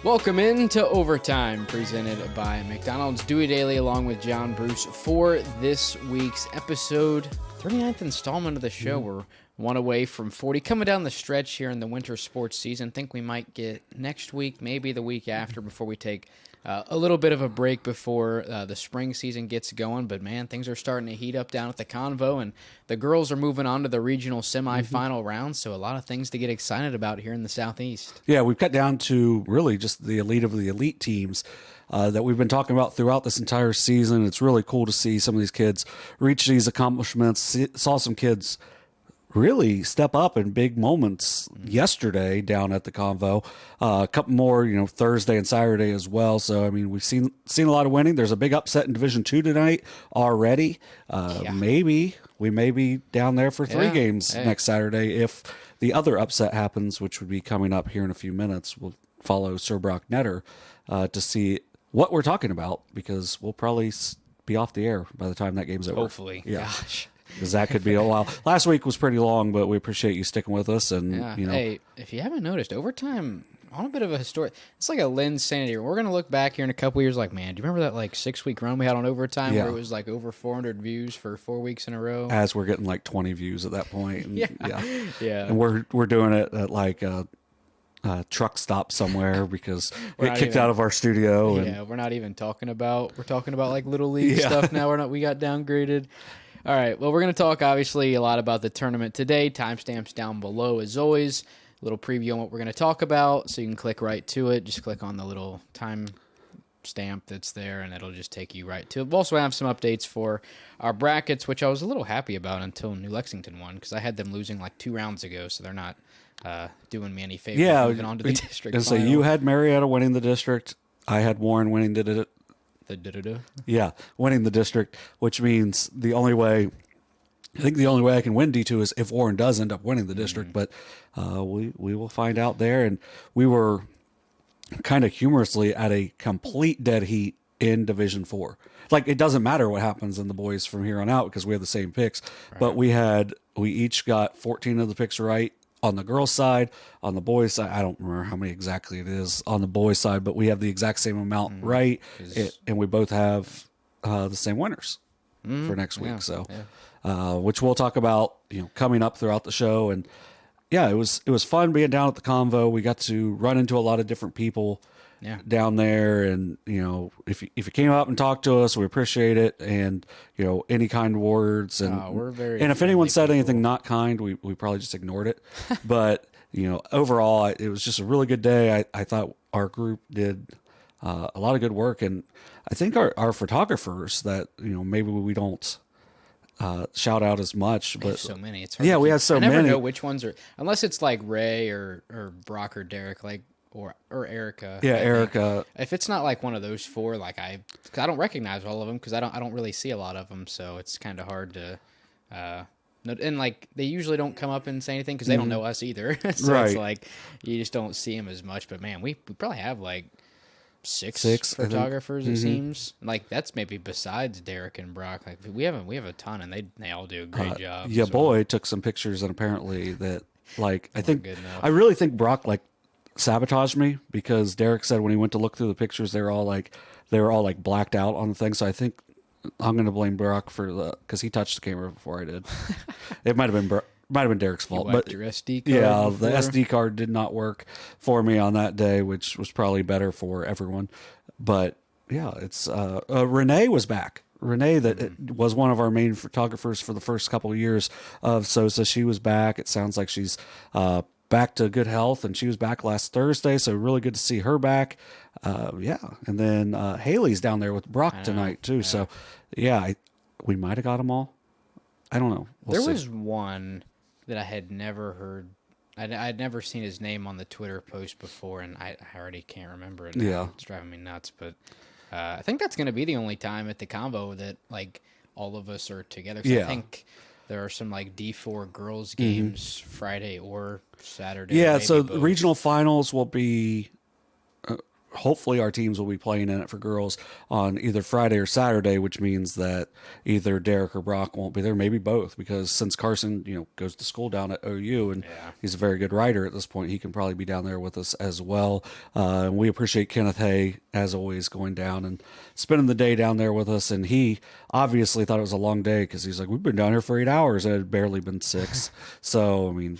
Welcome in to Overtime, presented by McDonald's. Dewey, Dailey, along with John Bruce, for this week's episode, 39th installment of the show. We're one away from 40. Coming down the stretch here in the winter sports season. Think we might get next week, maybe the week after, before we take a little bit of a break before the spring season gets going. But, man, things are starting to heat up down at the Convo, and the girls are moving on to the regional semifinal round, so a lot of things to get excited about here in the Southeast. Yeah, we've got down to really just the elite of the elite teams that we've been talking about throughout this entire season. It's really cool to see some of these kids reach these accomplishments. Saw some kids really step up in big moments yesterday down at the Convo. A couple more, Thursday and Saturday as well. So, I mean, we've seen a lot of winning. There's a big upset in Division II tonight already. Maybe we may be down there for three games next Saturday if the other upset happens, which would be coming up here in a few minutes. We'll follow Sir Brock Netter to see what we're talking about, because we'll probably be off the air by the time that game's over. Hopefully. Yeah. Gosh. Because that could be a while. Last week was pretty long, but we appreciate you sticking with us. And Hey, if you haven't noticed, overtime on a bit of a historic. It's like a Lynn's sanity. We're gonna look back here in a couple years, like, man, do you remember that 6-week run we had on overtime where it was like over 400 views for 4 weeks in a row? As we're getting 20 views at that point. And, yeah. And we're doing it at a truck stop somewhere because we get kicked out of our studio. And, we're not even talking about. We're talking about Little League stuff now. We got downgraded. All right, well, we're going to talk, obviously, a lot about the tournament today. Timestamps down below, as always. A little preview on what we're going to talk about, so you can click right to it. Just click on the little time stamp that's there, and it'll just take you right to it. We'll also have some updates for our brackets, which I was a little happy about until New Lexington won, because I had them losing 2 rounds ago, so they're not doing me any favors moving on to the district final. So you had Marietta winning the district. I had Warren winning the winning the district, which means the only way I can win D2 is if Warren does end up winning the district, but we will find out there. And we were kind of humorously at a complete dead heat in Division 4. It doesn't matter what happens in the boys from here on out because we have the same picks, but we each got 14 of the picks right. On the girls' side, on the boys' side, I don't remember how many exactly it is on the boys' side, but we have the exact same amount right, and we both have the same winners for next week. Which we'll talk about, coming up throughout the show. And it was fun being down at the Convo. We got to run into a lot of different people down there, and if you came up and talked to us, we appreciate it. And any kind words, and we're very and if anyone said anything not kind, we probably just ignored it. But overall, it was just a really good day. I thought our group did a lot of good work, and I think our photographers that maybe we don't shout out as much, but so many. It's hard we have so many. I never know which ones are, unless it's Ray or Brock or Derek, or Erica. Yeah, Erica. If it's not one of those four, I don't recognize all of them because I don't really see a lot of them, so it's kind of hard to. And they usually don't come up and say anything because they don't know us either. So it's you just don't see them as much. But man, we probably have six photographers. It seems that's maybe besides Derek and Brock. We have a ton, and they all do a great job. Yeah, boy took some pictures, and apparently that I really think Brock sabotaged me because Derek said when he went to look through the pictures they were all blacked out on the thing. So I think I'm going to blame Brock because he touched the camera before I did. It might have been Derek's fault, but your SD card the SD card did not work for me on that day, which was probably better for everyone. But it's Renee was back. Renee, that was one of our main photographers for the first couple of years of SOSA. She was back. It sounds like she's back to good health, and she was back last Thursday, so really good to see her back. And then Haley's down there with Brock tonight too. So we might have got them all. I don't know. There was one that I had never heard. I'd never seen his name on the Twitter post before, and I already can't remember it now. Yeah, it's driving me nuts. But I think that's going to be the only time at the Convo that all of us are together. I think there are some D4 girls games Friday or Saturday. Yeah, so the regional finals will be hopefully our teams will be playing in it for girls on either Friday or Saturday, which means that either Derek or Brock won't be there, maybe both, because since Carson, goes to school down at OU and he's a very good writer at this point, he can probably be down there with us as well. And we appreciate Kenneth Hay, as always, going down and spending the day down there with us. And he obviously thought it was a long day because he's like, we've been down here for 8 hours and it had barely been 6. So, I mean,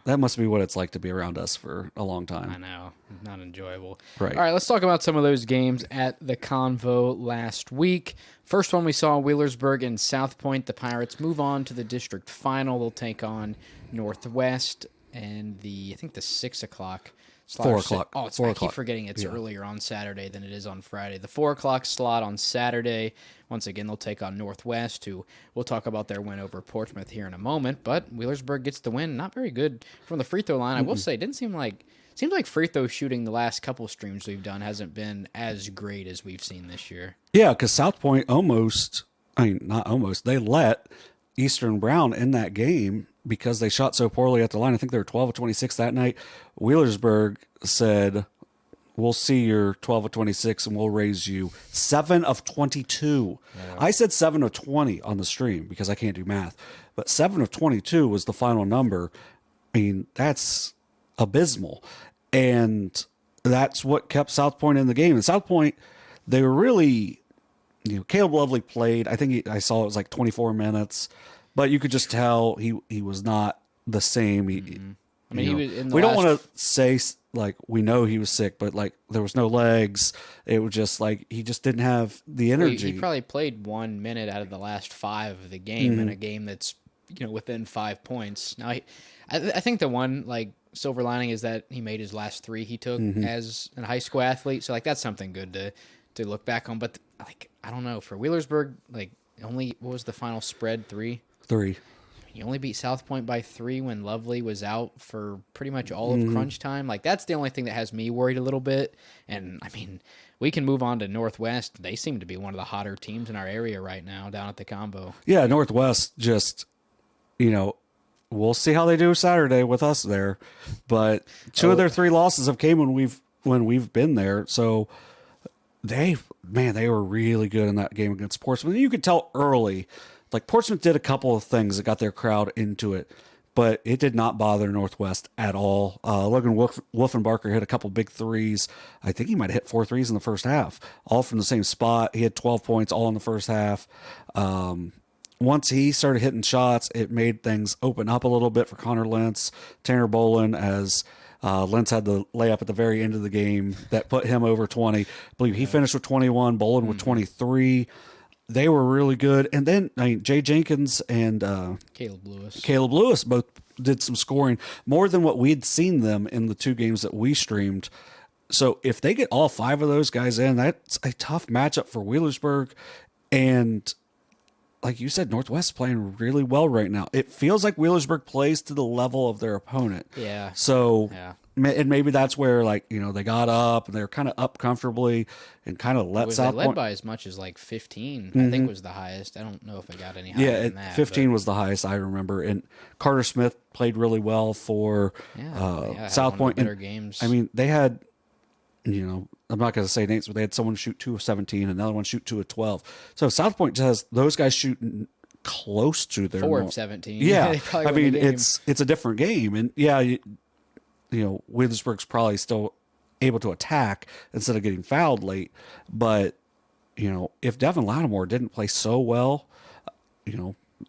that must be what it's like to be around us for a long time. I know. Not enjoyable. Right. All right, let's talk about some of those games at the Convo last week. First one we saw, Wheelersburg and South Point. The Pirates move on to the district final. They'll take on Northwest and I think the 6 o'clock. 4 o'clock. Oh, 4 I o'clock. keep forgetting it's earlier on Saturday than it is on Friday. The 4 o'clock slot on Saturday. Once again, they'll take on Northwest, who we'll talk about their win over Portsmouth here in a moment. But Wheelersburg gets the win. Not very good from the free throw line. I will say, it didn't seem like free throw shooting the last couple streams we've done hasn't been as great as we've seen this year. Yeah, because South Point they let Eastern Brown in that game because they shot so poorly at the line. I think they were 12 of 26 that night. Wheelersburg said, we'll see your 12 of 26 and we'll raise you 7 of 22. Yeah. I said 7 of 20 on the stream because I can't do math, but 7 of 22 was the final number. I mean, that's abysmal. And that's what kept South Point in the game. And South Point, they were really, Caleb Lovely played. I think I saw it was like 24 minutes, but you could just tell he was not the same. He was in the we don't want to say like we know he was sick, but like there was no legs. It was just like he just didn't have the energy. He probably played 1 minute out of the last 5 of the game in a game that's within 5 points. Now I think the one silver lining is that he made his last 3 he took as a high school athlete. So that's something good to look back on. But I don't know, for Wheelersburg, only what was the final spread? 3. You only beat South Point by 3 when Lovely was out for pretty much all of crunch time. That's the only thing that has me worried a little bit. And, we can move on to Northwest. They seem to be one of the hotter teams in our area right now down at the Combo. Yeah, Northwest just, we'll see how they do Saturday with us there. But 2 of their 3 losses have came when we've been there. So they were really good in that game against Portsmouth. You could tell early. Portsmouth did a couple of things that got their crowd into it, but it did not bother Northwest at all. Logan Wolfenbarker hit a couple big threes. I think he might have hit 4 threes in the first half, all from the same spot. He had 12 points all in the first half. Once he started hitting shots, it made things open up a little bit for Connor Lentz, Tanner Bolin, as Lentz had the layup at the very end of the game that put him over 20. I believe he finished with 21, Bolin with 23. They were really good. And then Jay Jenkins and Caleb Lewis both did some scoring, more than what we'd seen them in the 2 games that we streamed. So if they get all 5 of those guys in, that's a tough matchup for Wheelersburg. And like you said, Northwest playing really well right now. It feels like Wheelersburg plays to the level of their opponent. Yeah. So and maybe that's where they got up and they were kind of up comfortably and kind of let South Point. Point By as much as 15. I think was the highest. I don't know if it got any higher than that. 15 was the highest I remember. And Carter Smith played really well for South Point. Better games. They had, I'm not going to say names, but they had someone shoot 2 of 17, another one shoot 2 of 12. So South Point just has those guys shooting close to their 4 of 17. Yeah, it's a different game, and Wheelersburg's probably still able to attack instead of getting fouled late. But if Devin Lattimore didn't play so well,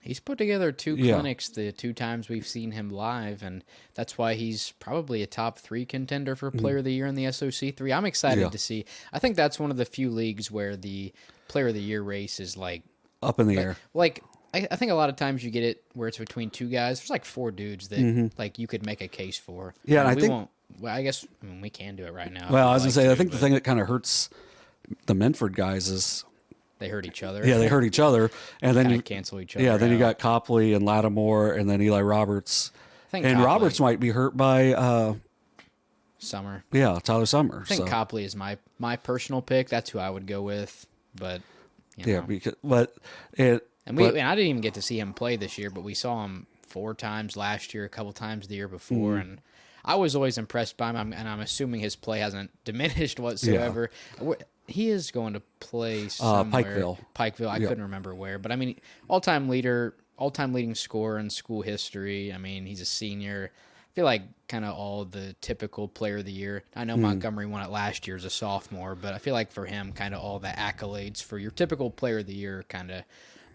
he's put together 2 clinics the 2 times we've seen him live, and that's why he's probably a top 3 contender for Player of the Year in the SOC 3. I'm excited to see. I think that's one of the few leagues where the Player of the Year race is up in the air. I think a lot of times you get it where it's between 2 guys. There's 4 dudes that you could make a case for. Yeah, and we won't. Well, I guess we can do it right now. Well, I was gonna say, I think the thing that kind of hurts the Minford guys is they hurt each other. Yeah, they hurt each other, and then you cancel each other. Yeah, then you got Copley and Lattimore, and then Eli Roberts. Roberts might be hurt by Summer. Yeah, Tyler Summer. I think Copley is my personal pick. That's who I would go with. But And I didn't even get to see him play this year, but we saw him 4 times last year, a couple times the year before, and I was always impressed by him, and I'm assuming his play hasn't diminished whatsoever. He is going to play somewhere. Pikeville. I couldn't remember where, but I mean, all-time leading scorer in school history. I mean, he's a senior. I feel like kind of all the typical player of the year. I know Montgomery won it last year as a sophomore, but I feel like for him, kind of all the accolades for your typical player of the year kind of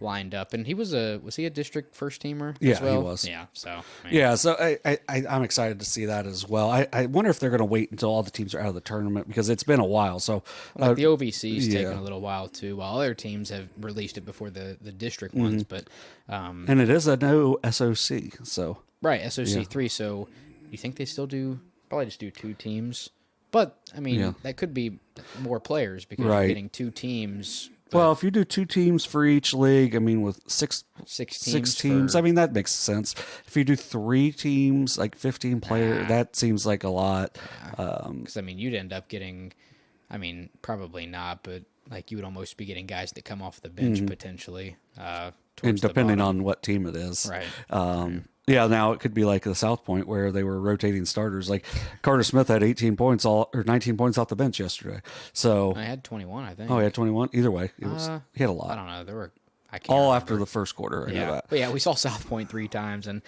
lined up. And was he a district first teamer as well? He was. Yeah, so. So I'm excited to see that as well. I wonder if they're going to wait until all the teams are out of the tournament because it's been a while. So like the OVC's taken a little while too, while other teams have released it before the district ones. But and it is a no SOC, so right, SOC 3. So you think they still probably just do 2 teams? But I mean, that could be more players because you're getting 2 teams. Well, if you do 2 teams for each league, I mean, with six teams, I mean, that makes sense. If you do 3 teams, like 15 players, that seems like a lot. Because, I mean, you'd end up getting, I mean, probably not, but like you would almost be getting guys that come off the bench potentially. And depending on what team it is. Right. Yeah, now it could be like the South Point where they were rotating starters. Like Carter Smith had 19 points off the bench yesterday. So I had 21, I think. Oh, he had 21. Either way, he had a lot. I don't know. There were I can't all remember. after the first quarter. I know that. But yeah, we saw South Point 3 times, and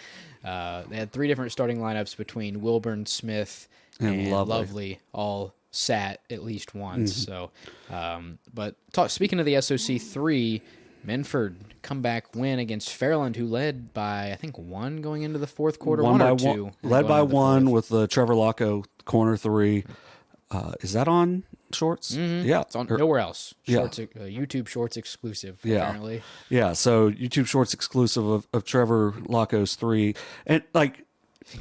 they had 3 different starting lineups between Wilburn, Smith, and Lovely. All sat at least once. So, but speaking of the SOC 3. Minford comeback win against Fairland, who led by, I think, 1 going into the fourth quarter. One or two. Led by 1 with the Trevor Locko corner 3. Is that on Shorts? Yeah. It's on nowhere else. Shorts, YouTube Shorts exclusive, apparently. Yeah, so YouTube Shorts exclusive of Trevor Locko's 3. And, like,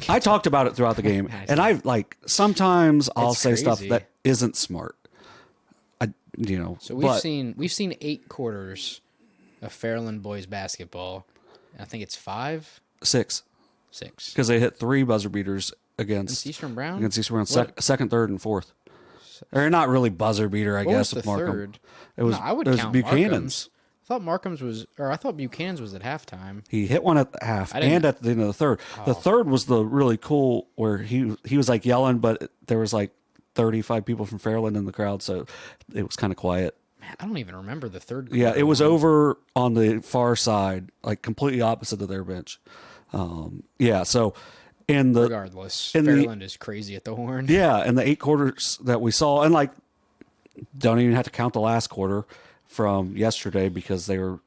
I talked about it throughout the game. And sometimes I'll say stuff that isn't smart. So we've seen 8 quarters of Fairland boys basketball. I think it's 5? 6. 6. Because they hit 3 buzzer beaters against Eastern Brown? Against Eastern Brown, second, third, and fourth. Or not really buzzer beater, I guess. Was the third? It was, I would count Buchanan's. I thought Buchanan's was at halftime. He hit one at the half and at the end of the third. Oh. The third was the really cool where he was like yelling, but there was like 35 people from Fairland in the crowd, so it was kind of quiet. Man, I don't even remember the third. Yeah, it was over on the far side, like completely opposite of their bench. So regardless, Fairland is crazy at the horn. Yeah, and the 8 quarters that we saw, and like don't even have to count the last quarter from yesterday because they were,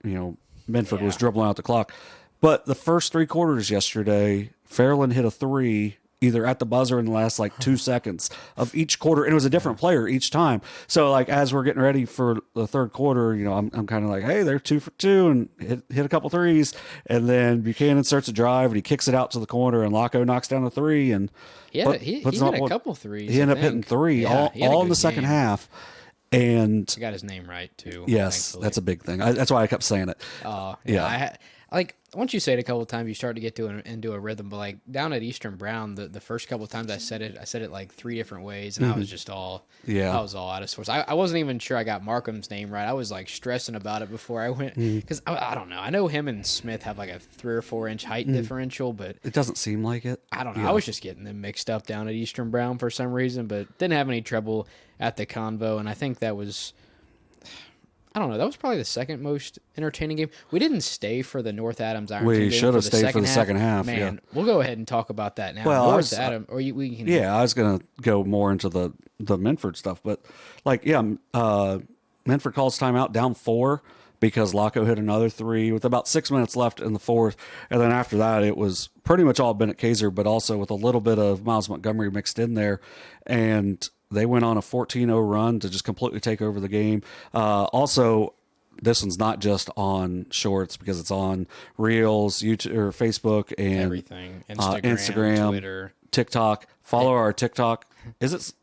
Minford was dribbling out the clock. But the first 3 quarters yesterday, Fairland hit a 3 either at the buzzer in the last 2 seconds of each quarter, and it was a different player each time. So as we're getting ready for the third quarter, I'm kind of like, hey, they're 2 for 2 and hit a couple threes, and then Buchanan starts a drive and he kicks it out to the corner, and Locko knocks down a 3, and he had a couple threes. He ended up hitting 3 all in the second half. And I got his name right too. Yes, thankfully. That's a big thing. That's why I kept saying it. Oh, yeah. Once you say it a couple of times, you start to get into a rhythm. But down at Eastern Brown, the first couple of times I said it 3 different ways, and I was just I was all out of sorts. I wasn't even sure I got Markham's name right. I was stressing about it before I went because I don't know. I know him and Smith have a 3 or 4 inch height differential, but it doesn't seem like it. I don't know. I was just getting them mixed up down at Eastern Brown for some reason, but didn't have any trouble at the Convo, and I think that was. I don't know. That was probably the second most entertaining game. We didn't stay for the North Adams Ironton game. We should have stayed for the second half. Man, we'll go ahead and talk about that now. Well, North Adams, we can. Yeah, I was going to go more into the Minford stuff, but Minford calls timeout down 4 because Locko hit another 3 with about 6 minutes left in the fourth, and then after that it was pretty much all Bennett Kaiser, but also with a little bit of Miles Montgomery mixed in there, and they went on a 14-0 run to just completely take over the game. Also, this one's not just on Shorts because it's on Reels, YouTube, or Facebook, and everything. Instagram, Twitter, TikTok. Follow our TikTok. Is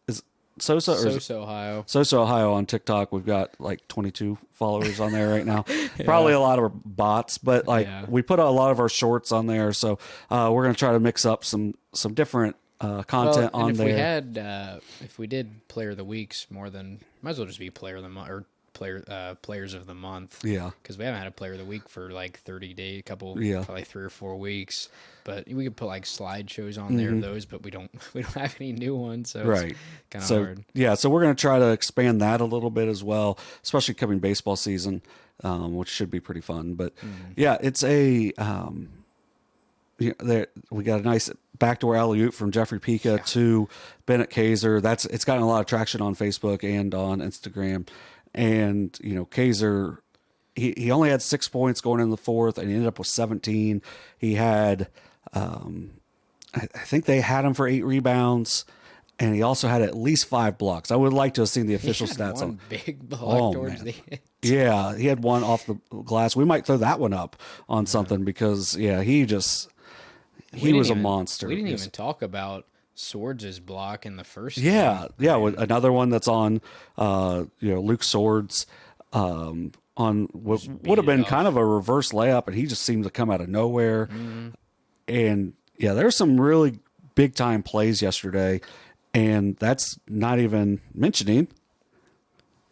SOSA or SOSA Ohio? SOSA Ohio on TikTok. We've got 22 followers on there right now. Probably a lot of bots, but we put a lot of our shorts on there. So we're going to try to mix up some different content on there. If we did player of the weeks more than, might as well just be player of the month or players of the month. Yeah. Because we haven't had a player of the week for like 30 days, Yeah. probably 3 or 4 weeks. But we could put like slideshows on there of those, but we don't have any new ones, so Right. it's kind of So hard. yeah, so we're going to try to expand that a little bit as well, especially coming baseball season, which should be pretty fun. But yeah, it's a there we got a nice backdoor alley-oop from Jeffrey Pica to Bennett Kaiser. It's gotten a lot of traction on Facebook and on Instagram. And Kaiser, he only had 6 points going in the fourth, and he ended up with 17. He had I think they had him for 8 rebounds, and he also had at least 5 blocks. I would like to have seen the official stats on big block towards the end. Yeah, he had one off the glass. We might throw that one up on something because he was a monster. We didn't even talk about Swords' block in the first Yeah, game. yeah. Another one that's on, Luke Swords, on what would have been kind of a reverse layup, and he just seemed to come out of nowhere. And yeah, there's some really big time plays yesterday, and that's not even mentioning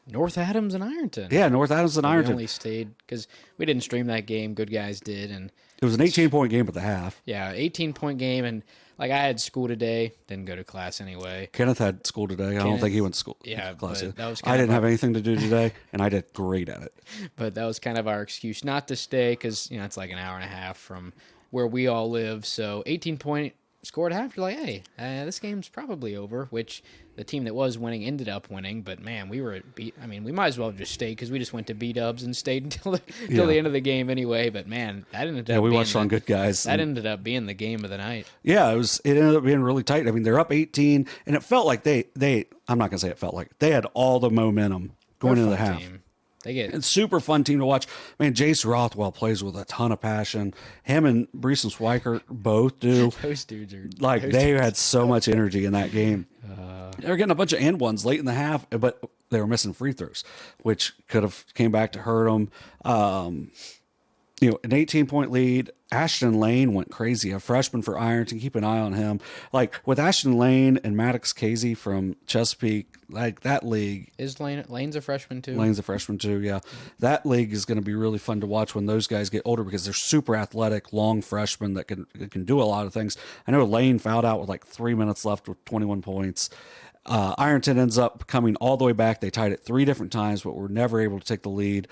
North Adams and Ironton. Yeah, North Adams and Ironton. We only stayed because we didn't stream that game. Good guys did, and it was an 18-point game at the half. Yeah, 18-point game, and like I had school today, didn't go to class anyway. Kenneth had school today. I don't think he went to school. Yeah, class but that was I didn't have anything to do today, and I did great at it. But that was kind of our excuse not to stay because it's like an hour and a half from where we all live. So 18-point score at half. You're like, hey, this game's probably over. Which the team that was winning ended up winning. But man, we might as well just stay because we just went to B-dubs and stayed until the end of the game anyway. But man, that ended up. Yeah, we watched on Good Guys. That ended up being the game of the night. Yeah, it ended up being really tight. I mean, they're up 18, and it felt like they. I'm not gonna say it felt like they had all the momentum going into the half. Team. It's super fun team to watch. Man, Jace Rothwell plays with a ton of passion. Him and Breeson Swiker both do. Those dudes are they had so much energy in that game. They were getting a bunch of and ones late in the half, but they were missing free throws, which could have came back to hurt them. An 18-point lead. Ashton Lane went crazy. A freshman for Ironton. Keep an eye on him. Like with Ashton Lane and Maddox Casey from Chesapeake, like that league. Is Lane's a freshman too? Lane's a freshman too, yeah. That league is going to be really fun to watch when those guys get older because they're super athletic, long freshmen that can do a lot of things. I know Lane fouled out with like 3 minutes left with 21 points. Ironton ends up coming all the way back. They tied it 3 different times, but were never able to take the lead.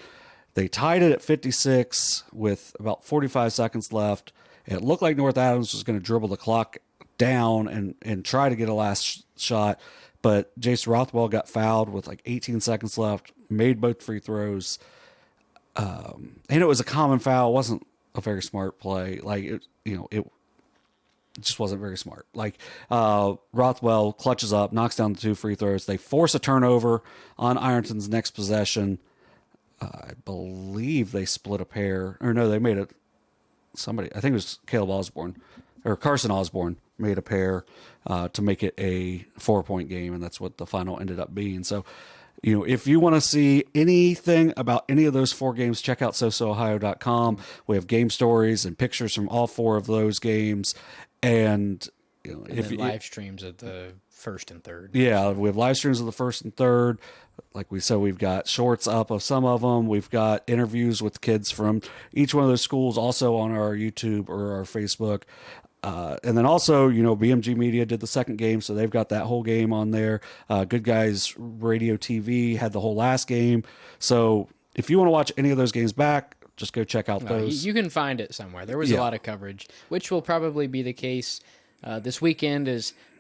They tied it at 56 with about 45 seconds left. It looked like North Adams was going to dribble the clock down and try to get a last shot, but Jace Rothwell got fouled with like 18 seconds left, made both free throws. And it was a common foul. It wasn't a very smart play. Like, it just wasn't very smart. Like, Rothwell clutches up, knocks down the 2 free throws. They force a turnover on Ironton's next possession. I believe they split a pair. Or no, they made it. Somebody, I think it was Caleb Osborne or Carson Osborne made a pair to make it a 4-point game, and that's what the final ended up being. So, if you want to see anything about any of those 4 games, check out SOSAOhio.com. We have game stories and pictures from all 4 of those games, and if live streams of the first and third. Yeah, we have live streams of the first and third. Like we said, we've got shorts up of some of them. We've got interviews with kids from each one of those schools also on our YouTube or our Facebook. And then also, BMG Media did the second game, so they've got that whole game on there. Good Guys Radio TV had the whole last game. So if you want to watch any of those games back, just go check out those. You can find it somewhere. There was a lot of coverage, which will probably be the case this weekend.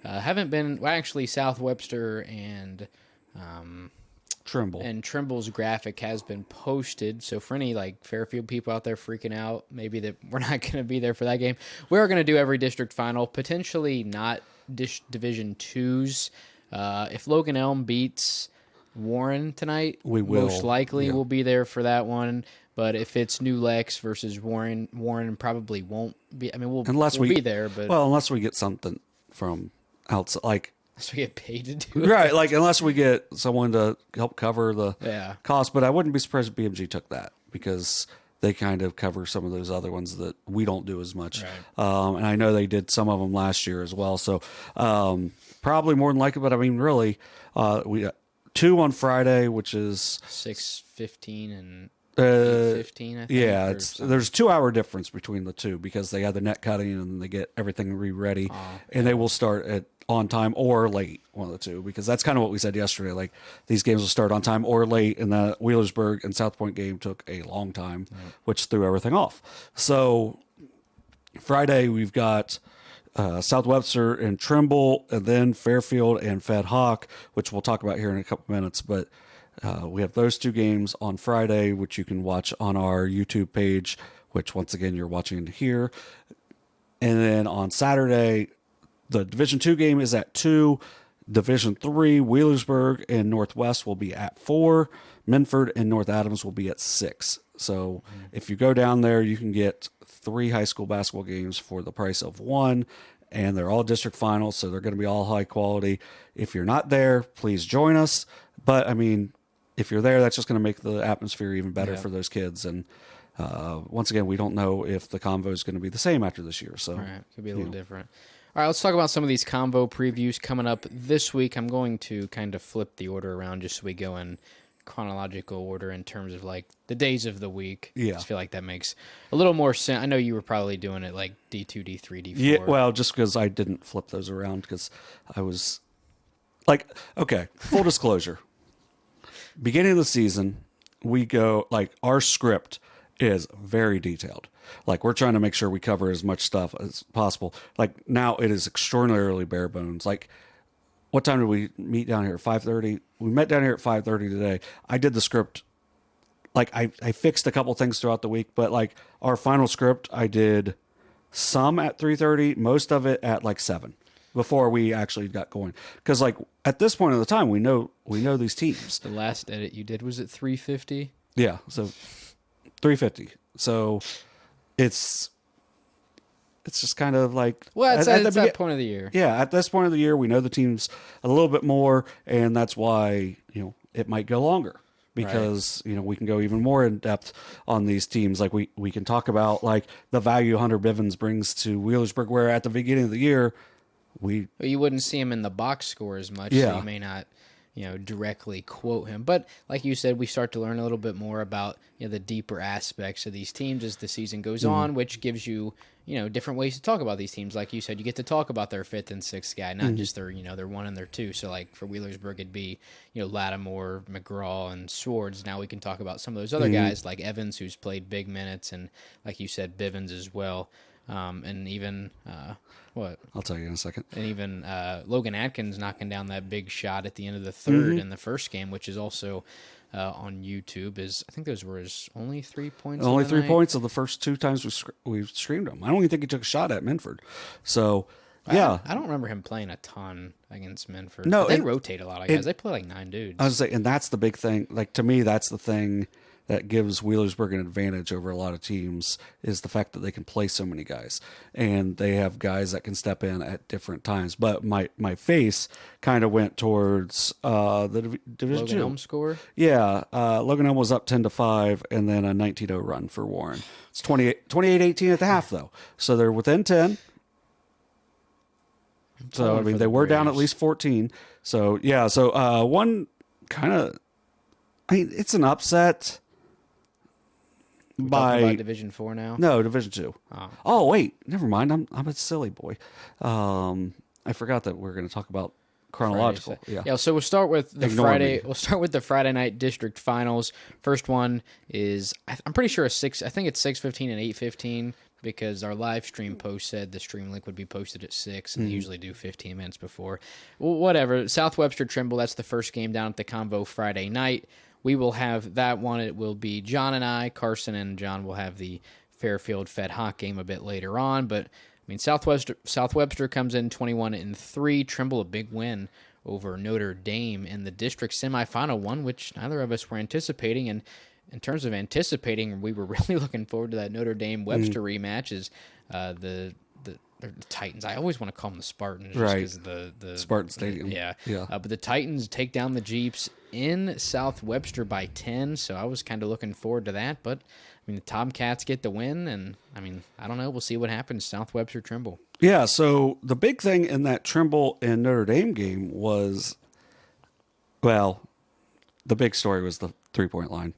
Actually, South Webster and Trimble. And Trimble's graphic has been posted. So for any Fairfield people out there freaking out, maybe that we're not going to be there for that game, we're going to do every district final, potentially not Division 2s. If Logan Elm beats Warren tonight, we will. Most likely we'll be there for that one. But if it's New Lex versus Warren probably won't be. I mean, we'll be there. But unless we get something from outside, unless we get paid to do it. Right, unless we get someone to help cover the cost. But I wouldn't be surprised if BMG took that because they kind of cover some of those other ones that we don't do as much. Right. And I know they did some of them last year as well. So probably more than likely. But I mean, really, we 2 on Friday, which is 6:15 and 8:15. I think. Yeah, there's a 2-hour difference between the two because they have the net cutting and then they get everything ready, and they will start at on time or late, one of the two, because that's kind of what we said yesterday. Like these games will start on time or late, and the Wheelersburg and South Point game took a long time, which threw everything off. So Friday we've got South Webster and Trimble, and then Fairfield and Fed Hawk, which we'll talk about here in a couple minutes, but. We have those 2 games on Friday, which you can watch on our YouTube page, which once again you're watching here. And then on Saturday, the Division 2 game is at 2. Division 3, Wheelersburg and Northwest will be at 4. Minford and North Adams will be at 6. So if you go down there, you can get 3 high school basketball games for the price of 1. And they're all district finals, so they're going to be all high quality. If you're not there, please join us. But, I mean, if you're there, that's just going to make the atmosphere even better for those kids. And once again, we don't know if the convo is going to be the same after this year. So right. Could be a little different. All right, let's talk about some of these convo previews coming up this week. I'm going to kind of flip the order around just so we go in chronological order in terms of like the days of the week. Yeah. I just feel like that makes a little more sense. I know you were probably doing it like D2, D3, D4. Yeah, well, just because I didn't flip those around because I was like, okay, full disclosure. Beginning of the season, we go, like, our script is very detailed. Like, we're trying to make sure we cover as much stuff as possible. Like, now it is extraordinarily bare bones. Like, what time did we meet down here? At 5:30? We met down here at 5:30 today. I did the script. Like, I fixed a couple things throughout the week, but, like, our final script, I did some at 3:30, most of it at, like, 7. Before we actually got going, because like at this point in the time, we know these teams. The last edit you did was at 3:50. Yeah, so 3:50. So it's just kind of like it's at that point of the year. Yeah, at this point of the year, we know the teams a little bit more, and that's why it might go longer because we can go even more in depth on these teams. Like we can talk about like the value Hunter Bivens brings to Wheelersburg, where at the beginning of the year. You wouldn't see him in the box score as much, so you may not, directly quote him. But like you said, we start to learn a little bit more about the deeper aspects of these teams as the season goes on, which gives you different ways to talk about these teams. Like you said, you get to talk about their 5th and 6th guy, not just their their 1 and their 2. So like for Wheelersburg, it'd be Lattimore, McGraw, and Swords. Now we can talk about some of those other guys like Evans, who's played big minutes, and like you said, Bivens as well. And even what? I'll tell you in a second. And even Logan Atkins knocking down that big shot at the end of the 3rd in the first game, which is also on YouTube. I think those were his only 3 points. Only 3 points of the first 2 times we streamed him. I don't even think he took a shot at Minford. So yeah, I don't remember him playing a ton against Minford. No, they rotate a lot of guys. They play like 9 dudes. I was saying, and that's the big thing. Like to me, that's the thing that gives Wheelersburg an advantage over a lot of teams is the fact that they can play so many guys and they have guys that can step in at different times. But my face kind of went towards the Division Logan Elm score. Yeah, Logan Elm was up 10-5, and then a 19-0 run for Warren. It's 28-18 at the half though, so they're within 10. So I mean, they were down at least 14. So yeah, so one kind of, I mean, it's an upset. By Division 4 now? No, Division 2. Oh wait, never mind. I'm a silly boy. I forgot that we're going to talk about chronological. Yeah. So we'll start with the Friday. We'll start with the Friday night district finals. First one is I'm pretty sure I think it's 6:15 and 8:15 because our live stream post said the stream link would be posted at 6, and they usually do 15 minutes before. Well, whatever. South Webster Trimble. That's the first game down at the Convo Friday night. We will have that one. It will be John and I. Carson and John will have the Fairfield Fed Hawk game a bit later on. But, I mean, South Webster comes in 21-3. Trimble, a big win over Notre Dame in the district semifinal, one which neither of us were anticipating. And in terms of anticipating, we were really looking forward to that Notre Dame-Webster rematch as the Titans. I always want to call them the Spartans just because the Spartan Stadium. Yeah. But the Titans take down the Jeeps in South Webster by 10, so I was kind of looking forward to that. But, I mean, the Tomcats get the win, and, I mean, I don't know. We'll see what happens. South Webster Trimble. Yeah, so the big thing in that Trimble and Notre Dame game was, well, the big story was the 3-point line.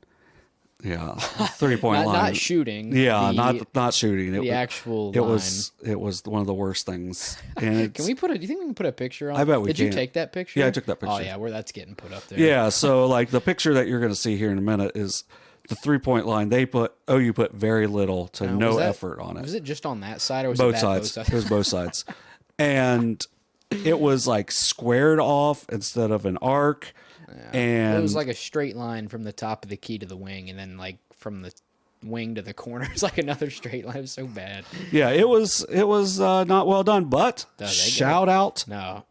Yeah, 3-point line. Not shooting. Yeah, not shooting. The actual it line. It was one of the worst things. And can we put do you think we can put a picture on? I bet we Did can. you take that picture? Yeah, I took that picture. Oh yeah, where that's getting put up there. Yeah, so like the picture that you're going to see here in a minute is the 3-point line. OU put very little to no effort on it. Was it just on that side or was both it sides? both sides? It was both sides. And it was like squared off instead of an arc. Yeah. And it was like a straight line from the top of the key to the wing, and then like from the wing to the corner, it's like another straight line. It was so bad. Yeah, it was not well done. But shout out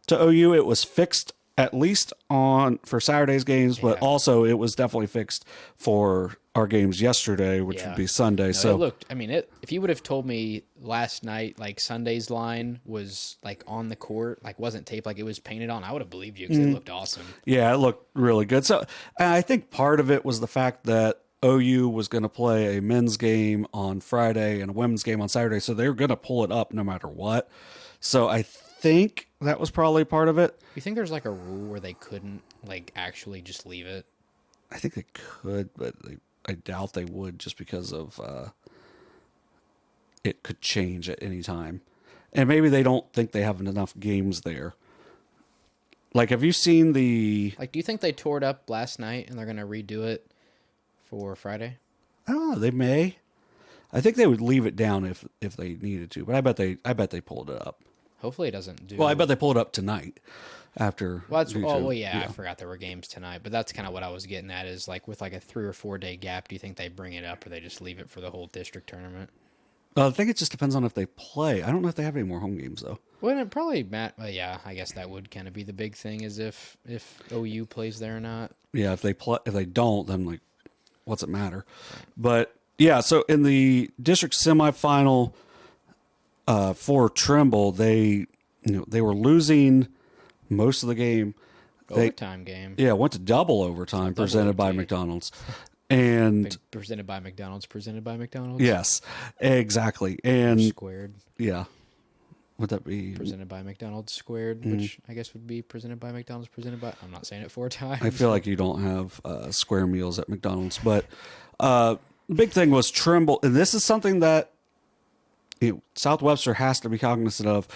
to OU. It was fixed at least for Saturday's games, but also it was definitely fixed for our games yesterday, which would be Sunday. No, so it looked. I mean, if you would have told me last night, like Sunday's line was like on the court, like wasn't taped, like it was painted on, I would have believed you because it looked awesome. Yeah, it looked really good. So I think part of it was the fact that OU was going to play a men's game on Friday and a women's game on Saturday, so they were going to pull it up no matter what. So I think that was probably part of it. You think there's like a rule where they couldn't like actually just leave it? I think they could, but I doubt they would just because of it could change at any time. And maybe they don't think they have enough games there. Like, have you seen the... Like, do you think they tore it up last night and they're going to redo it for Friday? I don't know. They may. I think they would leave it down if they needed to, but I bet they pulled it up. Hopefully it doesn't do... Well, I bet they pulled it up tonight after... Well, I forgot there were games tonight, but that's kind of what I was getting at is, like, with, like, a 3 or 4 day gap, do you think they bring it up or they just leave it for the whole district tournament? I think it just depends on if they play. I don't know if they have any more home games, though. Well, it probably... yeah, I guess that would kind of be the big thing is if OU plays there or not. Yeah, if they don't, then, like, what's it matter? But, yeah, so in the district semifinal... for Trimble, they were losing most of the game. Overtime game. Yeah, went to double overtime presented by McDonald's. And presented by McDonald's. Yes, exactly. And squared. Yeah. Would that be presented by McDonald's squared, which I guess would be presented by McDonald's presented by... I'm not saying it 4 times. I feel like you don't have square meals at McDonald's, but the big thing was Trimble, and this is something that South Webster has to be cognizant of.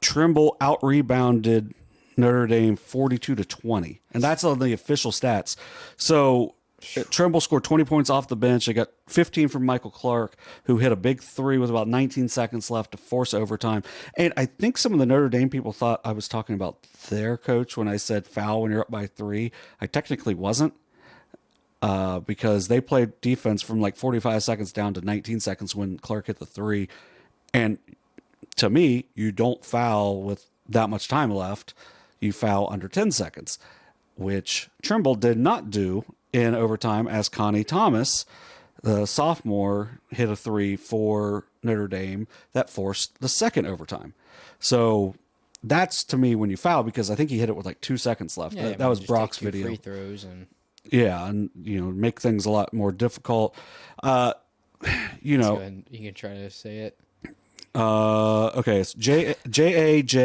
Trimble out-rebounded Notre Dame 42-20, and that's on the official stats. So Trimble scored 20 points off the bench. They got 15 from Michael Clark, who hit a big 3 with about 19 seconds left to force overtime. And I think some of the Notre Dame people thought I was talking about their coach when I said foul when you're up by 3. I technically wasn't. Because they played defense from like 45 seconds down to 19 seconds when Clark hit the 3. And to me, you don't foul with that much time left. You foul under 10 seconds, which Trimble did not do in overtime as Connie Thomas, the sophomore, hit a 3 for Notre Dame that forced the second overtime. So that's, to me, when you foul, because I think he hit it with like 2 seconds left. Yeah, that was Brock's video. Free throws and... Yeah, and make things a lot more difficult. So you can try to say it. Okay, it's JAJCYK.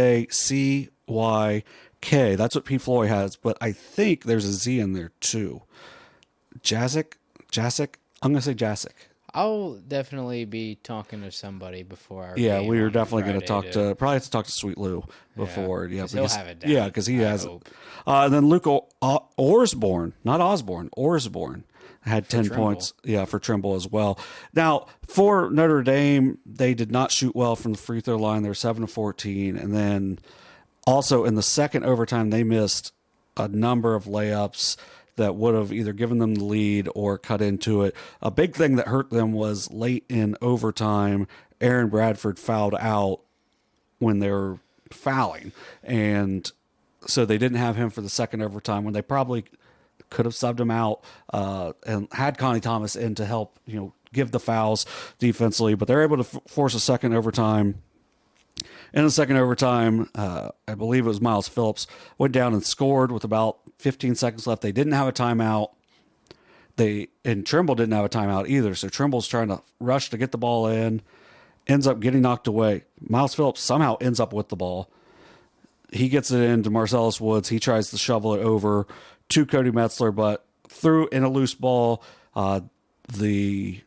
That's what P. Floyd has, but I think there's a Z in there too. Jasic. I'm gonna say Jasic. I'll definitely be talking to somebody before our Yeah, game we were on definitely going Friday to probably have to talk to Sweet Lou before. Yeah, he'll have it down. Yeah, because he has it. And then Luke Orsborn, not Osborne, Orsborn had 10 points. Yeah, for Trimble as well. Now for Notre Dame, they did not shoot well from the free throw line. They're 7-14, and then also in the second overtime, they missed a number of layups that would have either given them the lead or cut into it. A big thing that hurt them was late in overtime, Aaron Bradford fouled out when they were fouling. And so they didn't have him for the second overtime when they probably could have subbed him out and had Connie Thomas in to help, give the fouls defensively. But they're able to force a second overtime. In the second overtime, I believe it was Miles Phillips, went down and scored with about 15 seconds left. They didn't have a timeout. And Trimble didn't have a timeout either. So Trimble's trying to rush to get the ball in, ends up getting knocked away. Miles Phillips somehow ends up with the ball. He gets it into Marcellus Woods. He tries to shovel it over to Cody Metzler, but threw in a loose ball. The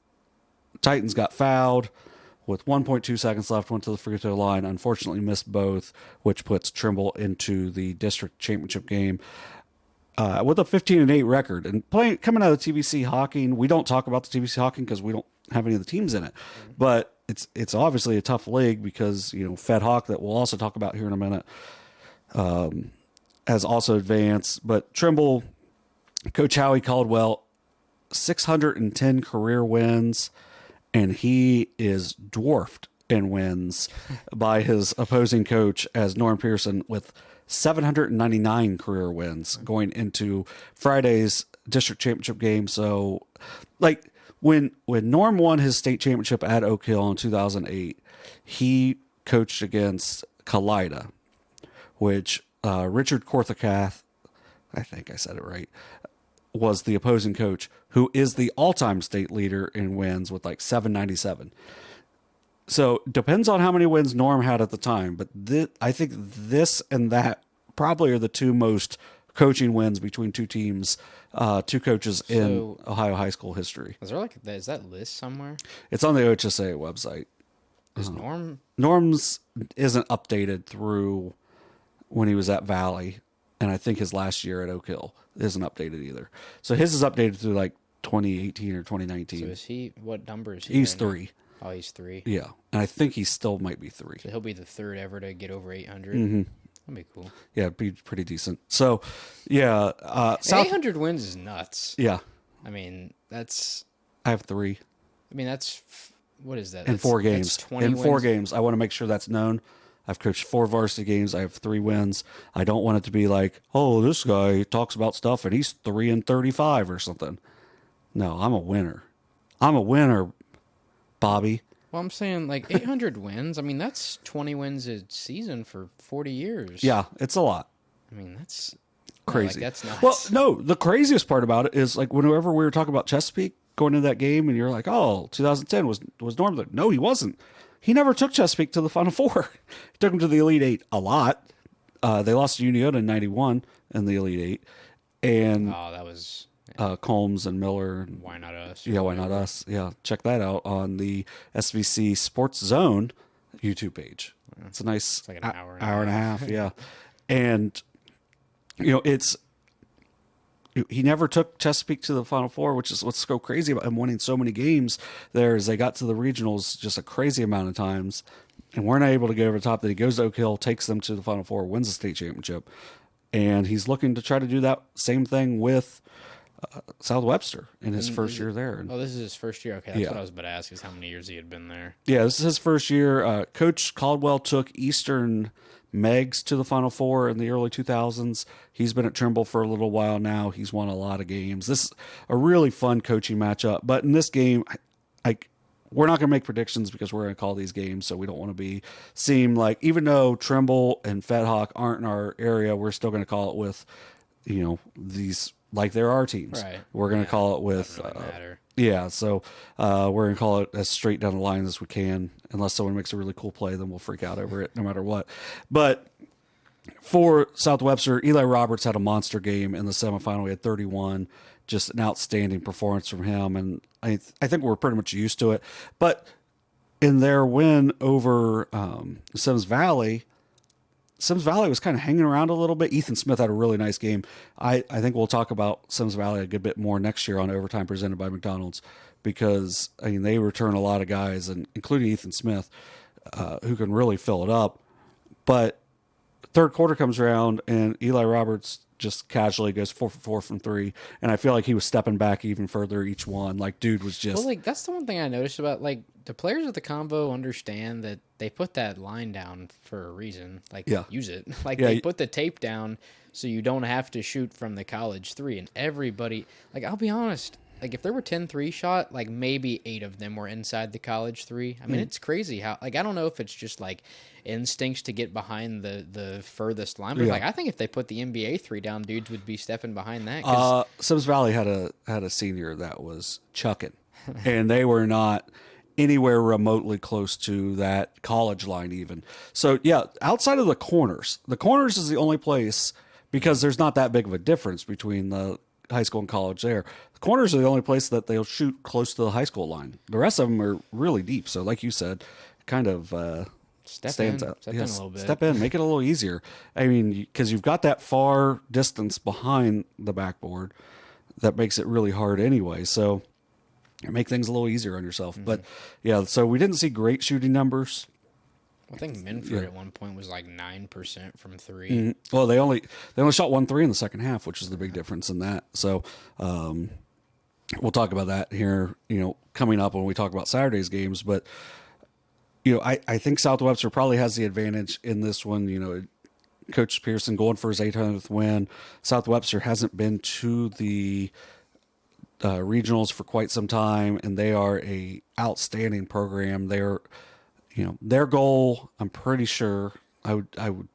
Titans got fouled with 1.2 seconds left, went to the free throw line, unfortunately missed both, which puts Trimble into the district championship game with a 15-8 record. And coming out of TVC Hawking, we don't talk about the TVC Hawking because we don't have any of the teams in it. But it's obviously a tough league because, Fed Hawk, that we'll also talk about here in a minute, has also advanced. But Trimble, Coach Howie Caldwell, 610 career wins, and he is dwarfed in wins by his opposing coach as Norm Pearson with 799 career wins going into Friday's district championship game. So, when Norm won his state championship at Oak Hill in 2008, he coached against Gallia, which Richard Korthakath, I think I said it right, was the opposing coach, who is the all-time state leader in wins with 797. So depends on how many wins Norm had at the time, but I think this and that probably are the two most coaching wins between two teams, two coaches in Ohio high school history. Is that list somewhere? It's on the OHSA website. Is Norm's isn't updated through when he was at Valley, and I think his last year at Oak Hill isn't updated either. So his is updated through 2018 or 2019. So is he, what number is he? He's 3. Oh, he's 3. Yeah, and I think he still might be 3. So he'll be the 3rd ever to get over 800. Mm-hmm. That'd be cool. Yeah, it'd be pretty decent. So, yeah. 800 wins is nuts. Yeah. I mean, that's... I have 3. I mean, that's... What is that? In 4 games. In 4 games. I want to make sure that's known. I've coached 4 varsity games. I have 3 wins. I don't want it to be like, oh, this guy talks about stuff and he's 3-35 or something. No, I'm a winner. I'm a winner, Bobby. Well, I'm saying 800 wins. I mean, that's 20 wins a season for 40 years. Yeah, it's a lot. I mean, that's crazy. That's nuts. Well, no, the craziest part about it is whenever we were talking about Chesapeake going into that game, and you're like, oh, 2010 was Norm. No, he wasn't. He never took Chesapeake to the Final Four. He took them to the Elite Eight a lot. They lost to Unioto in 91 in the Elite Eight. And that was... Combs and Miller. Why not us? Yeah, why not us? Yeah, check that out on the SVC Sports Zone YouTube page. It's a nice it's like an hour and a half. Yeah, and he never took Chesapeake to the Final Four, which is what's so crazy about him winning so many games there. Is they got to the regionals just a crazy amount of times, and we're not able to get over the top. That he goes to Oak Hill, takes them to the Final Four, wins the state championship, and he's looking to try to do that same thing with South Webster in his first year there. Oh, this is his first year? Okay, that's what I was about to ask, is how many years he had been there. Yeah, this is his first year. Coach Caldwell took Eastern Megs to the Final Four in the early 2000s. He's been at Trimble for a little while now. He's won a lot of games. This is a really fun coaching matchup. But in this game, we're not going to make predictions because we're going to call these games, so we don't want to seem like, even though Trimble and Fed Hawk aren't in our area, we're still going to call it with, these... like there are teams. Right. We're going to call it with... Doesn't really matter. Yeah, so we're going to call it as straight down the line as we can. Unless someone makes a really cool play, then we'll freak out over it no matter what. But for South Webster, Eli Roberts had a monster game in the semifinal. He had 31. Just an outstanding performance from him. And I think we're pretty much used to it. But in their win over Sims Valley was kind of hanging around a little bit. Ethan Smith had a really nice game. I think we'll talk about Sims Valley a good bit more next year on Overtime presented by McDonald's, because they return a lot of guys, and including Ethan Smith, who can really fill it up. But third quarter comes around and Eli Roberts just casually goes 4 for 4 from 3, and I feel like he was stepping back even further each one. Dude was just... Well, that's the one thing I noticed about, the players at the Convo understand that they put that line down for a reason. Use it. They put the tape down so you don't have to shoot from the college 3, and everybody... I'll be honest, if there were 10 3 shot, maybe 8 of them were inside the college 3. I mean, it's crazy how... I don't know if it's just, instincts to get behind the furthest line. But I think if they put the NBA 3 down, dudes would be stepping behind that. Sims Valley had a senior that was chucking, and they were not anywhere remotely close to that college line even. So, yeah, outside of the corners is the only place, because there's not that big of a difference between the high school and college there. The corners are the only place that they'll shoot close to the high school line. The rest of them are really deep. So like you said, kind of stands out. Step in a little bit. Step in, make it a little easier. I mean, because you've got that far distance behind the backboard that makes it really hard anyway. So make things a little easier on yourself. But yeah, so we didn't see great shooting numbers. I think Minford at one point was like 9% from 3. Well, they only shot 1 3 in the second half, which is the big difference in that. So we'll talk about that here, coming up when we talk about Saturday's games. But I think South Webster probably has the advantage in this one. Coach Pearson going for his 800th win. South Webster hasn't been to the regionals for quite some time, and they are a outstanding program. They're their goal, I'm pretty sure, I would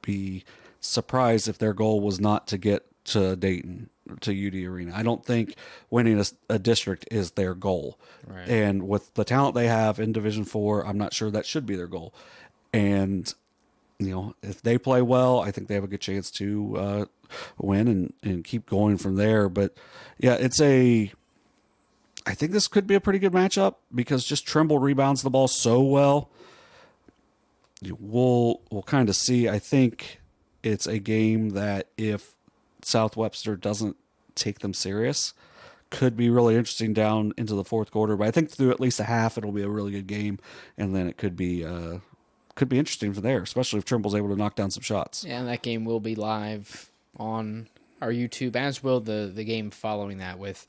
be surprised if their goal was not to get to Dayton, to UD Arena. I don't think winning a district is their goal. Right. And with the talent they have in Division IV, I'm not sure that should be their goal. And, if they play well, I think they have a good chance to win and keep going from there. But, yeah, I think this could be a pretty good matchup because just Trimble rebounds the ball so well. We'll kind of see. I think it's a game that if South Webster doesn't take them serious, could be really interesting down into the fourth quarter. But I think through at least a half, it'll be a really good game, and then it could be interesting from there, especially if Trimble's able to knock down some shots. Yeah, and that game will be live on our YouTube, as will the game following that with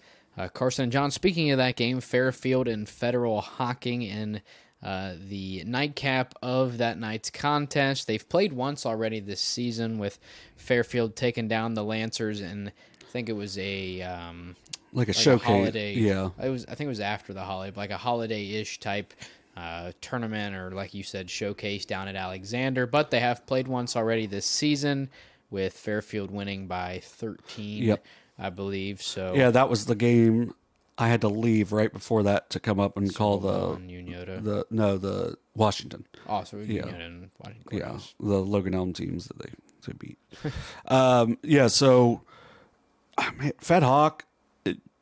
Carson and John. Speaking of that game, Fairfield and Federal Hocking in the nightcap of that night's contest. They've played once already this season, with Fairfield taking down the Lancers, and I think it was like a showcase. Holiday. Yeah, I think it was after the holiday, like a holiday-ish type tournament, or like you said, showcase down at Alexander. But they have played once already this season, with Fairfield winning by 13. Yep. I believe so. Yeah, that was the game. I had to leave right before that to come up and call Unioto. the Washington. Oh, so Unioto and Washington. Yeah, the Logan Elm teams that they beat. So Fed Hawk.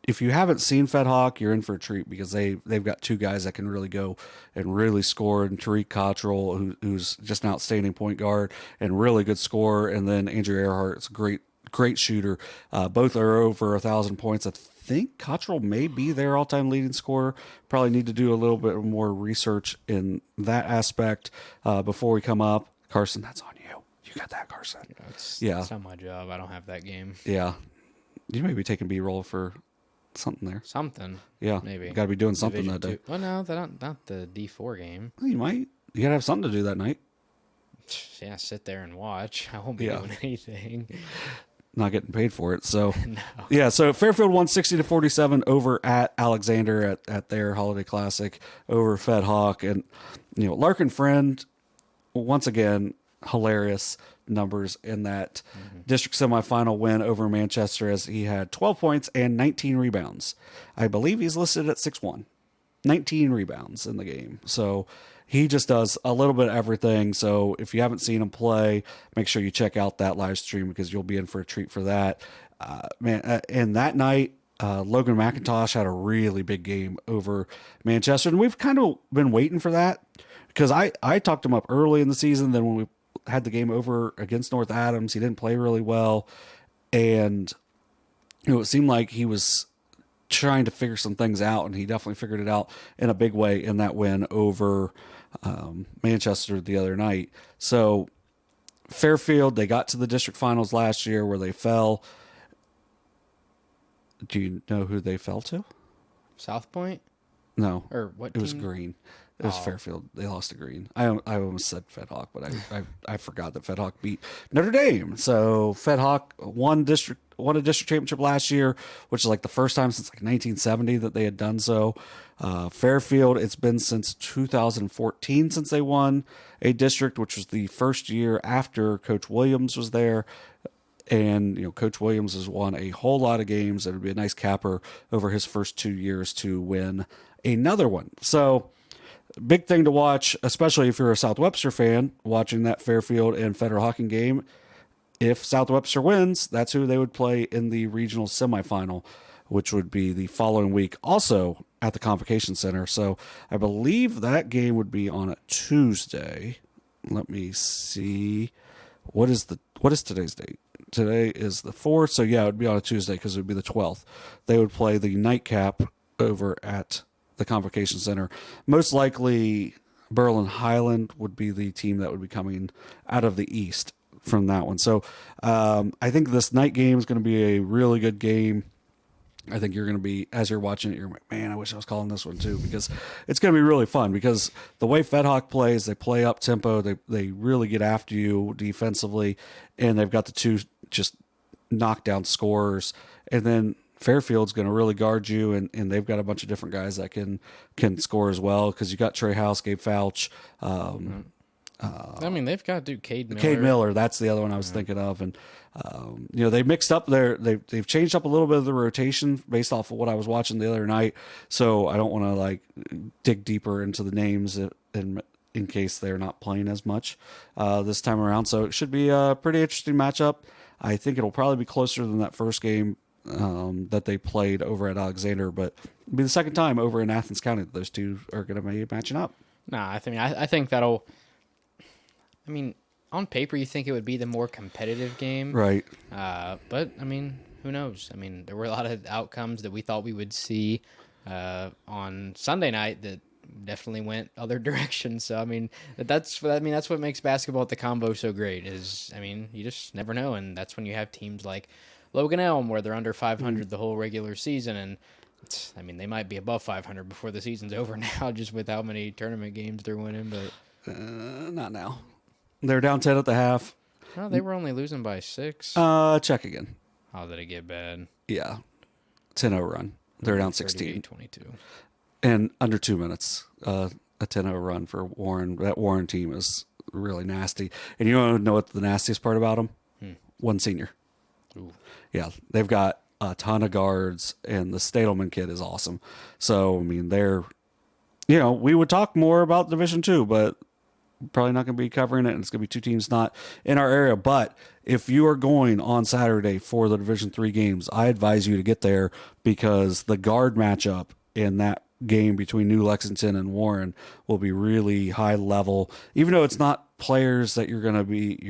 If you haven't seen Fed Hawk, you're in for a treat because they've got 2 guys that can really go and really score. And Tariq Cottrell, who's just an outstanding point guard and really good scorer, and then Andrew Earhart's great shooter. Both are over 1,000 points. I think Cottrell may be their all-time leading scorer. Probably need to do a little bit more research in that aspect before we come up. Carson, that's on you. You got that, Carson. It's Yeah. not my job. I don't have that game. Yeah. You may be taking B-roll for something there. Something. Yeah. Maybe. Got to be doing something Division that day. 2. Well, no, not the D4 game. Well, you might. You got to have something to do that night. Yeah, sit there and watch. I won't be doing anything. Not getting paid for it. So, No. yeah, so Fairfield won 60-47 over at Alexander at their Holiday Classic over Fed Hawk. And, Larkin Friend, once again, hilarious numbers in that district semifinal win over Manchester, as he had 12 points and 19 rebounds. I believe he's listed at 6'1", 19 rebounds in the game. So he just does a little bit of everything. So if you haven't seen him play, make sure you check out that live stream because you'll be in for a treat for that. And that night, Logan McIntosh had a really big game over Manchester. And we've kind of been waiting for that because I talked him up early in the season. Then when we had the game over against North Adams, he didn't play really well. And it seemed like he was trying to figure some things out, and he definitely figured it out in a big way in that win over Manchester the other night. So Fairfield, they got to the district finals last year where they fell. Do you know who they fell to? South Point? No. Or what It was team? Green. It was Fairfield. They lost to Green. I almost said Fed Hawk, but I forgot that Fed Hawk beat Notre Dame. So Fed Hawk won a district championship last year, which is like the first time since like 1970 that they had done so. Fairfield, it's been since 2014 since they won a district, which was the first year after Coach Williams was there. And, Coach Williams has won a whole lot of games. It would be a nice capper over his first 2 years to win another one. So big thing to watch, especially if you're a South Webster fan, watching that Fairfield and Federal Hawking game. if South Webster wins, that's who they would play in the regional semifinal, which would be the following week, also at the Convocation Center. So I believe that game would be on a Tuesday. Let me see. What is today's date? Today is the 4th, so yeah, it would be on a Tuesday because it would be the 12th. They would play the nightcap over at the Convocation Center. Most likely, Berlin Hiland would be the team that would be coming out of the East from that one. So I think this night game is going to be a really good game. I think you're going to be, as you're watching it, you're like, man, I wish I was calling this one too, because it's going to be really fun, because the way Fedhawk plays, they play up tempo, they really get after you defensively, and they've got the two just knockdown scorers. And then Fairfield's going to really guard you, and they've got a bunch of different guys that can score as well, because you got Trey House, Gabe Fouch. I mean, they've got to do Cade Miller. Cade Miller, that's the other one I was thinking of. And, they mixed up they've changed up a little bit of the rotation based off of what I was watching the other night. So I don't want to like dig deeper into the names in case they're not playing as much this time around. So it should be a pretty interesting matchup. I think it'll probably be closer than that first game that they played over at Alexander, but it'll be the second time over in Athens County that those two are going to be matching up. Nah, I think that'll. I mean, on paper, you think it would be the more competitive game. Right. But, I mean, who knows? I mean, there were a lot of outcomes that we thought we would see on Sunday night that definitely went other directions. So, I mean, that's what makes basketball at the Convo so great is, I mean, you just never know. And that's when you have teams like Logan Elm, where they're under 500 the whole regular season. And, I mean, they might be above 500 before the season's over now, just with how many tournament games they're winning. But not now. They're down 10 at the half. No, they were only losing by 6. Check again. How did it get bad? Yeah. 10-0 run. They're down 16. 22. And under 2 minutes. A 10-0 run for Warren. That Warren team is really nasty. And you want to know what the nastiest part about them? One senior. Ooh. Yeah. They've got a ton of guards, and the Stadelman kid is awesome. So, I mean, they're, we would talk more about Division II, but probably not going to be covering it, and it's going to be two teams not in our area. But if you are going on Saturday for the Division III games, I advise you to get there, because the guard matchup in that game between New Lexington and Warren will be really high level, even though it's not players that you're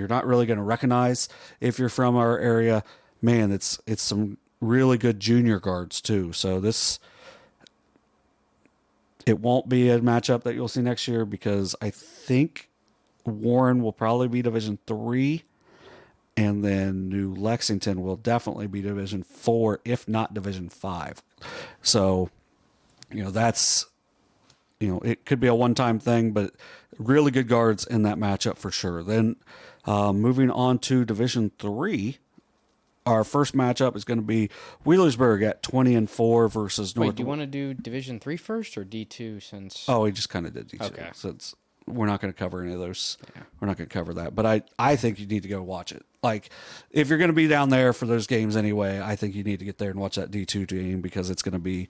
not really going to recognize if you're from our area. Man, it's some really good junior guards too. So it won't be a matchup that you'll see next year, because I think Warren will probably be Division III, and then New Lexington will definitely be Division IV, if not Division V. So, that's, it could be a one-time thing, but really good guards in that matchup for sure. Then moving on to Division III, our first matchup is going to be Wheelersburg at 20-4 versus Notre. Wait, do you want to do Division III first or D2 since? Oh, we just kind of did D2. Okay. So we're not going to cover any of those. Yeah. We're not going to cover that. But I think you need to go watch it. Like, if you're going to be down there for those games anyway, I think you need to get there and watch that D2 game, because it's going to be,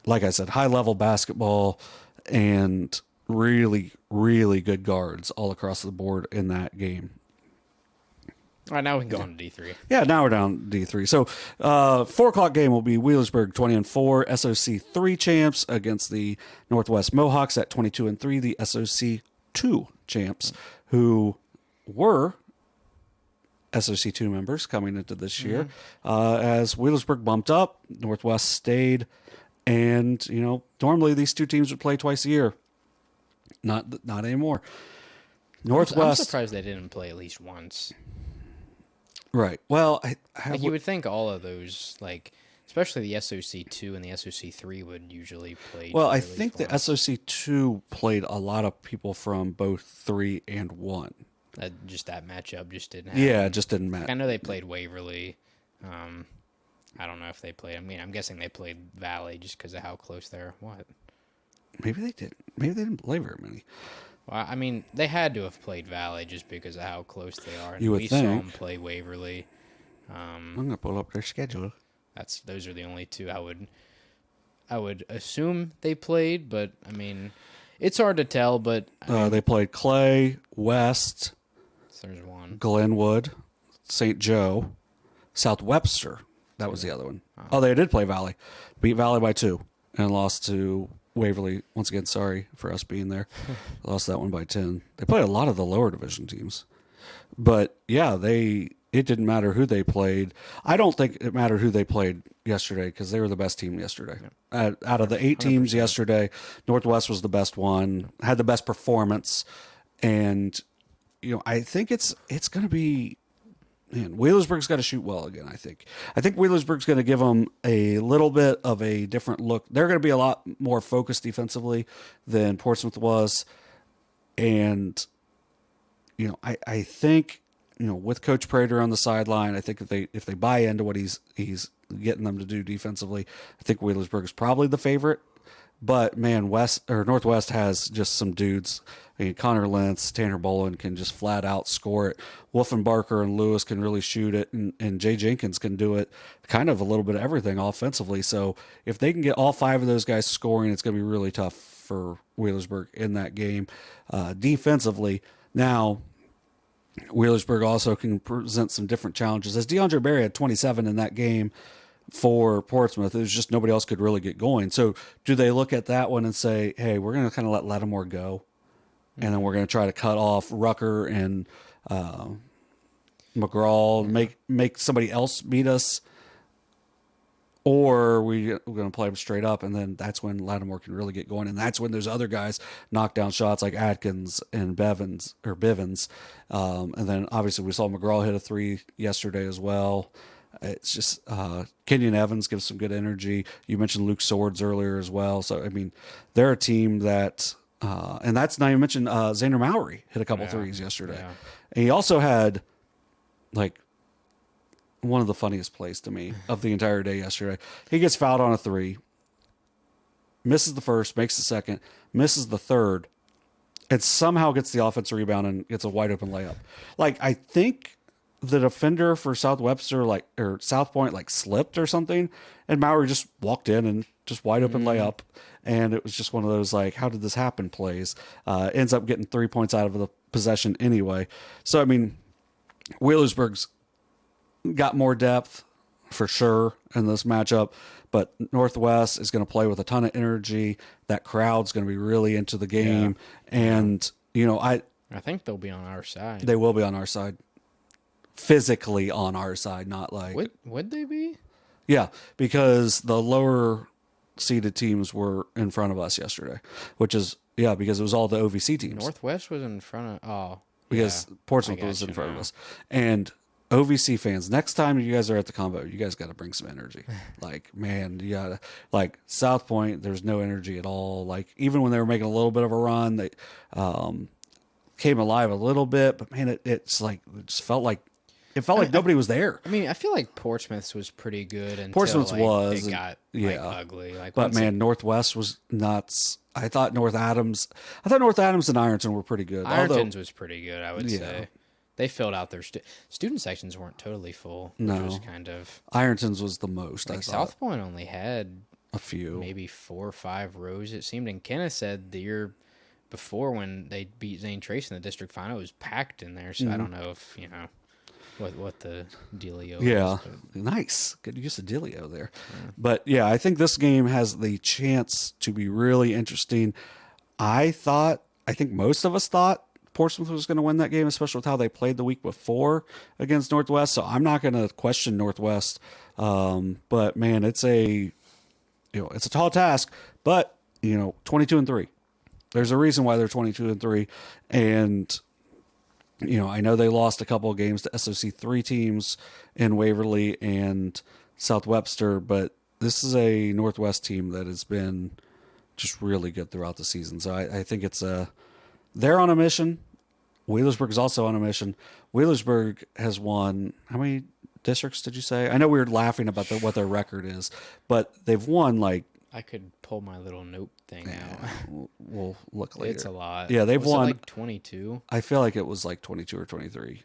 like I said, high-level basketball and really, really good guards all across the board in that game. All right, now we can go on to D3. Yeah, now we're down D3. So, 4:00 game will be Wheelersburg 20-4, SOC 3 champs against the Northwest Mohawks at 22-3, the SOC 2 champs, who were SOC 2 members coming into this year. As Wheelersburg bumped up, Northwest stayed, and normally these two teams would play twice a year. Not anymore. Northwest. I'm surprised they didn't play at least once. Right. Well, you would think all of those, especially the SOC 2 and the SOC 3, would usually play. Well, I think the SOC 2 played a lot of people from both 3 and 1. Just that matchup just didn't happen. Yeah, it just didn't match. I know they played Waverly. I don't know if they played. I mean, I'm guessing they played Valley just because of how close they're. What? Maybe they did. Maybe they didn't play very many. Well, I mean, they had to have played Valley just because of how close they are. And you would we think. saw them play Waverly. I'm gonna pull up their schedule. Those are the only two I would assume they played, but I mean, it's hard to tell. But they played Clay, West. So there's one. Glenwood, St. Joe, South Webster. That was the other one. Oh, they did play Valley. Beat Valley by 2 and lost to Waverly. Once again, sorry for us being there. Lost that one by 10. They played a lot of the lower division teams. But, yeah, it didn't matter who they played. I don't think it mattered who they played yesterday because they were the best team yesterday. Yeah. Out of the 8 teams 100%. Yesterday, Northwest was the best one, had the best performance. And, I think it's going to be... Man, Wheelersburg's got to shoot well again, I think. I think Wheelersburg's going to give them a little bit of a different look. They're going to be a lot more focused defensively than Portsmouth was. And, I think, with Coach Prater on the sideline, I think if they buy into what he's getting them to do defensively, I think Wheelersburg is probably the favorite. But, man, Northwest has just some dudes. I mean, Connor Lentz, Tanner Boland can just flat out score it. Wolfenbarker and Lewis can really shoot it, and Jay Jenkins can do it, kind of a little bit of everything offensively. So if they can get all 5 of those guys scoring, it's going to be really tough for Wheelersburg in that game. Defensively, now Wheelersburg also can present some different challenges. As DeAndre Berry had 27 in that game for Portsmouth, it was just nobody else could really get going. So do they look at that one and say, hey, we're going to kind of let Lattimore go, and then we're going to try to cut off Rucker and McGraw, make somebody else beat us, or we're going to play them straight up, and then that's when Lattimore can really get going, and that's when those other guys knock down shots like Atkins and Bivens. And then obviously we saw McGraw hit a 3 yesterday as well. It's just Kenyon Evans gives some good energy. You mentioned Luke Swords earlier as well. So, I mean, they're a team that and that's not even mentioned Xander Mowry hit a couple threes yesterday. Yeah. And he also had, like, one of the funniest plays to me of the entire day yesterday. He gets fouled on a 3, misses the first, makes the second, misses the third, and somehow gets the offensive rebound and gets a wide open layup. Like, I think the defender for South Webster, or South Point, slipped or something, and Mowry just walked in and just wide open layup. And it was just one of those, how did this happen plays. Ends up getting 3 points out of the possession anyway. So, I mean, Wheelersburg's got more depth for sure in this matchup, but Northwest is going to play with a ton of energy. That crowd's going to be really into the game. Yeah. And, I think they'll be on our side. They will be on our side. Physically on our side, not would they be? Yeah, because the lower seeded teams were in front of us yesterday, because it was all the OVC teams. Northwest was in front of because Portsmouth was in front of us. And OVC fans, next time you guys are at the Convo, you guys got to bring some energy. Man, you got to, South Point, there's no energy at all. Even when they were making a little bit of a run, they came alive a little bit, but man, it just felt like nobody was there. I mean, I feel like Portsmouth's was pretty good until Portsmouth's was, it got ugly. But man, Northwest was nuts. I thought North Adams and Ironton were pretty good. Ironton's was pretty good, I would say. They filled out their student sections weren't totally full. Which was kind of Ironton's was the most. I thought South Point only had a few, maybe 4 or 5 rows. It seemed. And Kenneth said the year before when they beat Zane Trace in the district final, it was packed in there. So I don't know if what the dealio is. Yeah, nice. Good use of dealio there. Yeah. But, yeah, I think this game has the chance to be really interesting. I think most of us thought Portsmouth was going to win that game, especially with how they played the week before against Northwest. So I'm not going to question Northwest. But, man, it's a tall task. But, 22-3. There's a reason why they're 22-3. And I know they lost a couple of games to SOC 3 teams in Waverly and South Webster, but this is a Northwest team that has been just really good throughout the season. So I think they're on a mission. Wheelersburg is also on a mission. Wheelersburg has won, how many districts did you say? I know we were laughing about what their record is, but they've won I could pull my little note thing out. We'll look later. It's a lot. Yeah, they've won 22. I feel like it was 22 or 23.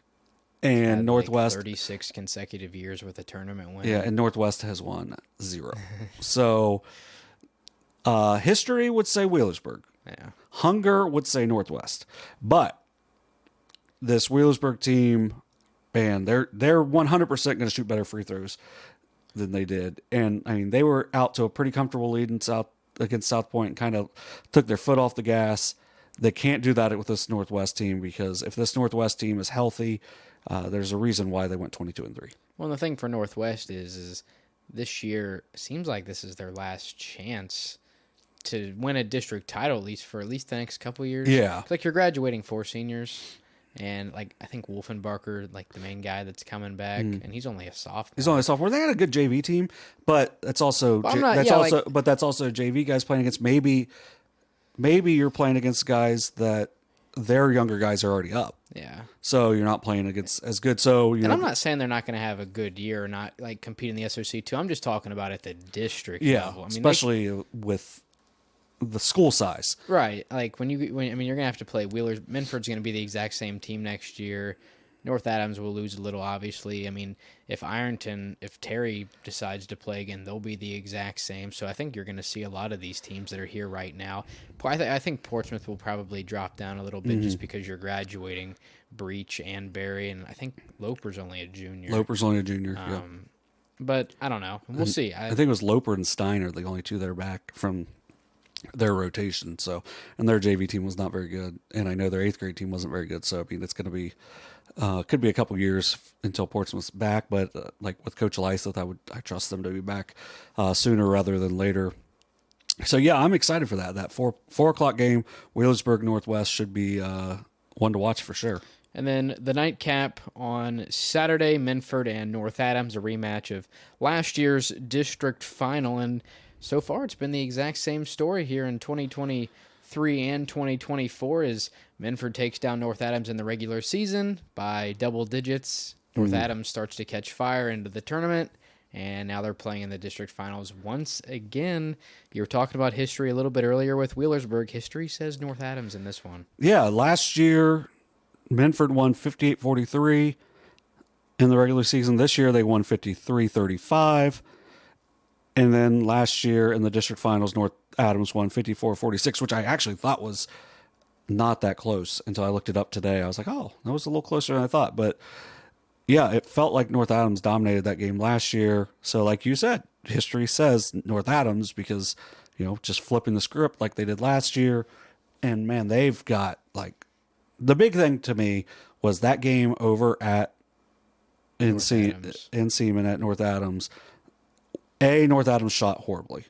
And Northwest 36 consecutive years with a tournament win. Yeah, and Northwest has won 0. So history would say Wheelersburg. Yeah. Hunger would say Northwest. But this Wheelersburg team, and they're 100% going to shoot better free throws than they did. And I mean, they were out to a pretty comfortable lead against South Point and kind of took their foot off the gas. They can't do that with this Northwest team, because if this Northwest team is healthy, there's a reason why they went 22-3. Well, the thing for Northwest is this year seems like this is their last chance to win a district title, at least the next couple of years. Yeah. Like, you're graduating 4 seniors, and like I think Wolfenbarker, like the main guy that's coming back, and he's only a sophomore. They had a good JV team, but that's also but that's also JV guys playing against. Maybe you're playing against guys that their younger guys are already up. Yeah. So you're not playing against as good. So I'm not saying they're not going to have a good year or not like compete in the SOC too. I'm just talking about at the district level. I mean, especially with the school size. Right. Like when you're going to have to play Wheelers. Minford's going to be the exact same team next year. North Adams will lose a little, obviously. I mean, if Terry decides to play again, they'll be the exact same. So I think you're going to see a lot of these teams that are here right now. I think Portsmouth will probably drop down a little bit just because you're graduating Breach and Barry, and I think Loper's only a junior. Yeah. But I don't know. We'll see. I think it was Loper and Steiner, the only two that are back from their rotation. So, and their JV team was not very good, and I know their 8th grade team wasn't very good. So I mean, it's going to be could be a couple years until Portsmouth's back, but like with Coach Lyseth, I trust them to be back sooner rather than later. So yeah, I'm excited for that. That 4 o'clock game, Wheelersburg Northwest, should be one to watch for sure. And then the nightcap on Saturday, Minford and North Adams, a rematch of last year's district final. And so far, it's been the exact same story here in 2023 and 2024 as Minford takes down North Adams in the regular season by double digits. North Adams starts to catch fire into the tournament, and now they're playing in the district finals once again. You were talking about history a little bit earlier with Wheelersburg. History says North Adams in this one. Yeah, last year, Minford won 58-43 in the regular season. This year, they won 53-35. And then last year in the district finals, North Adams won 54-46, which I actually thought was not that close until I looked it up today. I was like, oh, that was a little closer than I thought. But yeah, it felt like North Adams dominated that game last year. So like you said, history says North Adams because, just flipping the script like they did last year. And man, they've got the big thing to me was that game over at in Seaman at North Adams. North Adams shot horribly.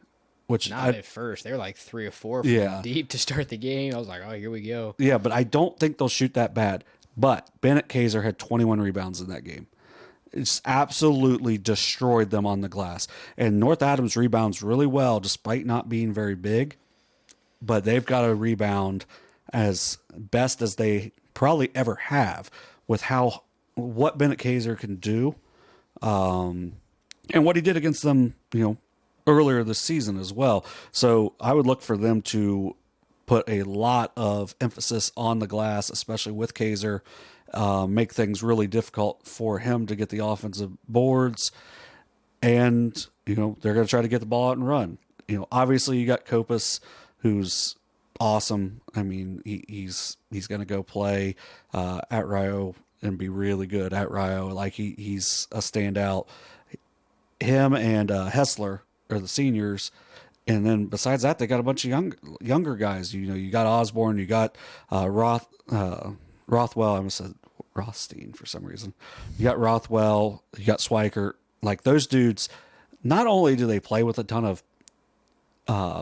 Which not at first. They were like 3 or 4 from deep to start the game. I was like, oh, here we go. Yeah, but I don't think they'll shoot that bad. But Bennett Kaiser had 21 rebounds in that game. It's absolutely destroyed them on the glass. And North Adams rebounds really well despite not being very big. But they've got a rebound as best as they probably ever have with what Bennett Kaiser can do. And what he did against them, earlier this season as well. So I would look for them to put a lot of emphasis on the glass, especially with Kaiser, make things really difficult for him to get the offensive boards. And, they're going to try to get the ball out and run. Obviously you got Kopus, who's awesome. I mean, he's going to go play at Rio and be really good at Rio. Like he's a standout. Him and Hessler are the seniors, and then besides that, they got a bunch of younger guys. You got Osborne, you got Rothwell. I almost said Rothstein for some reason. You got Rothwell, you got Swikert. Like those dudes, not only do they play with a ton of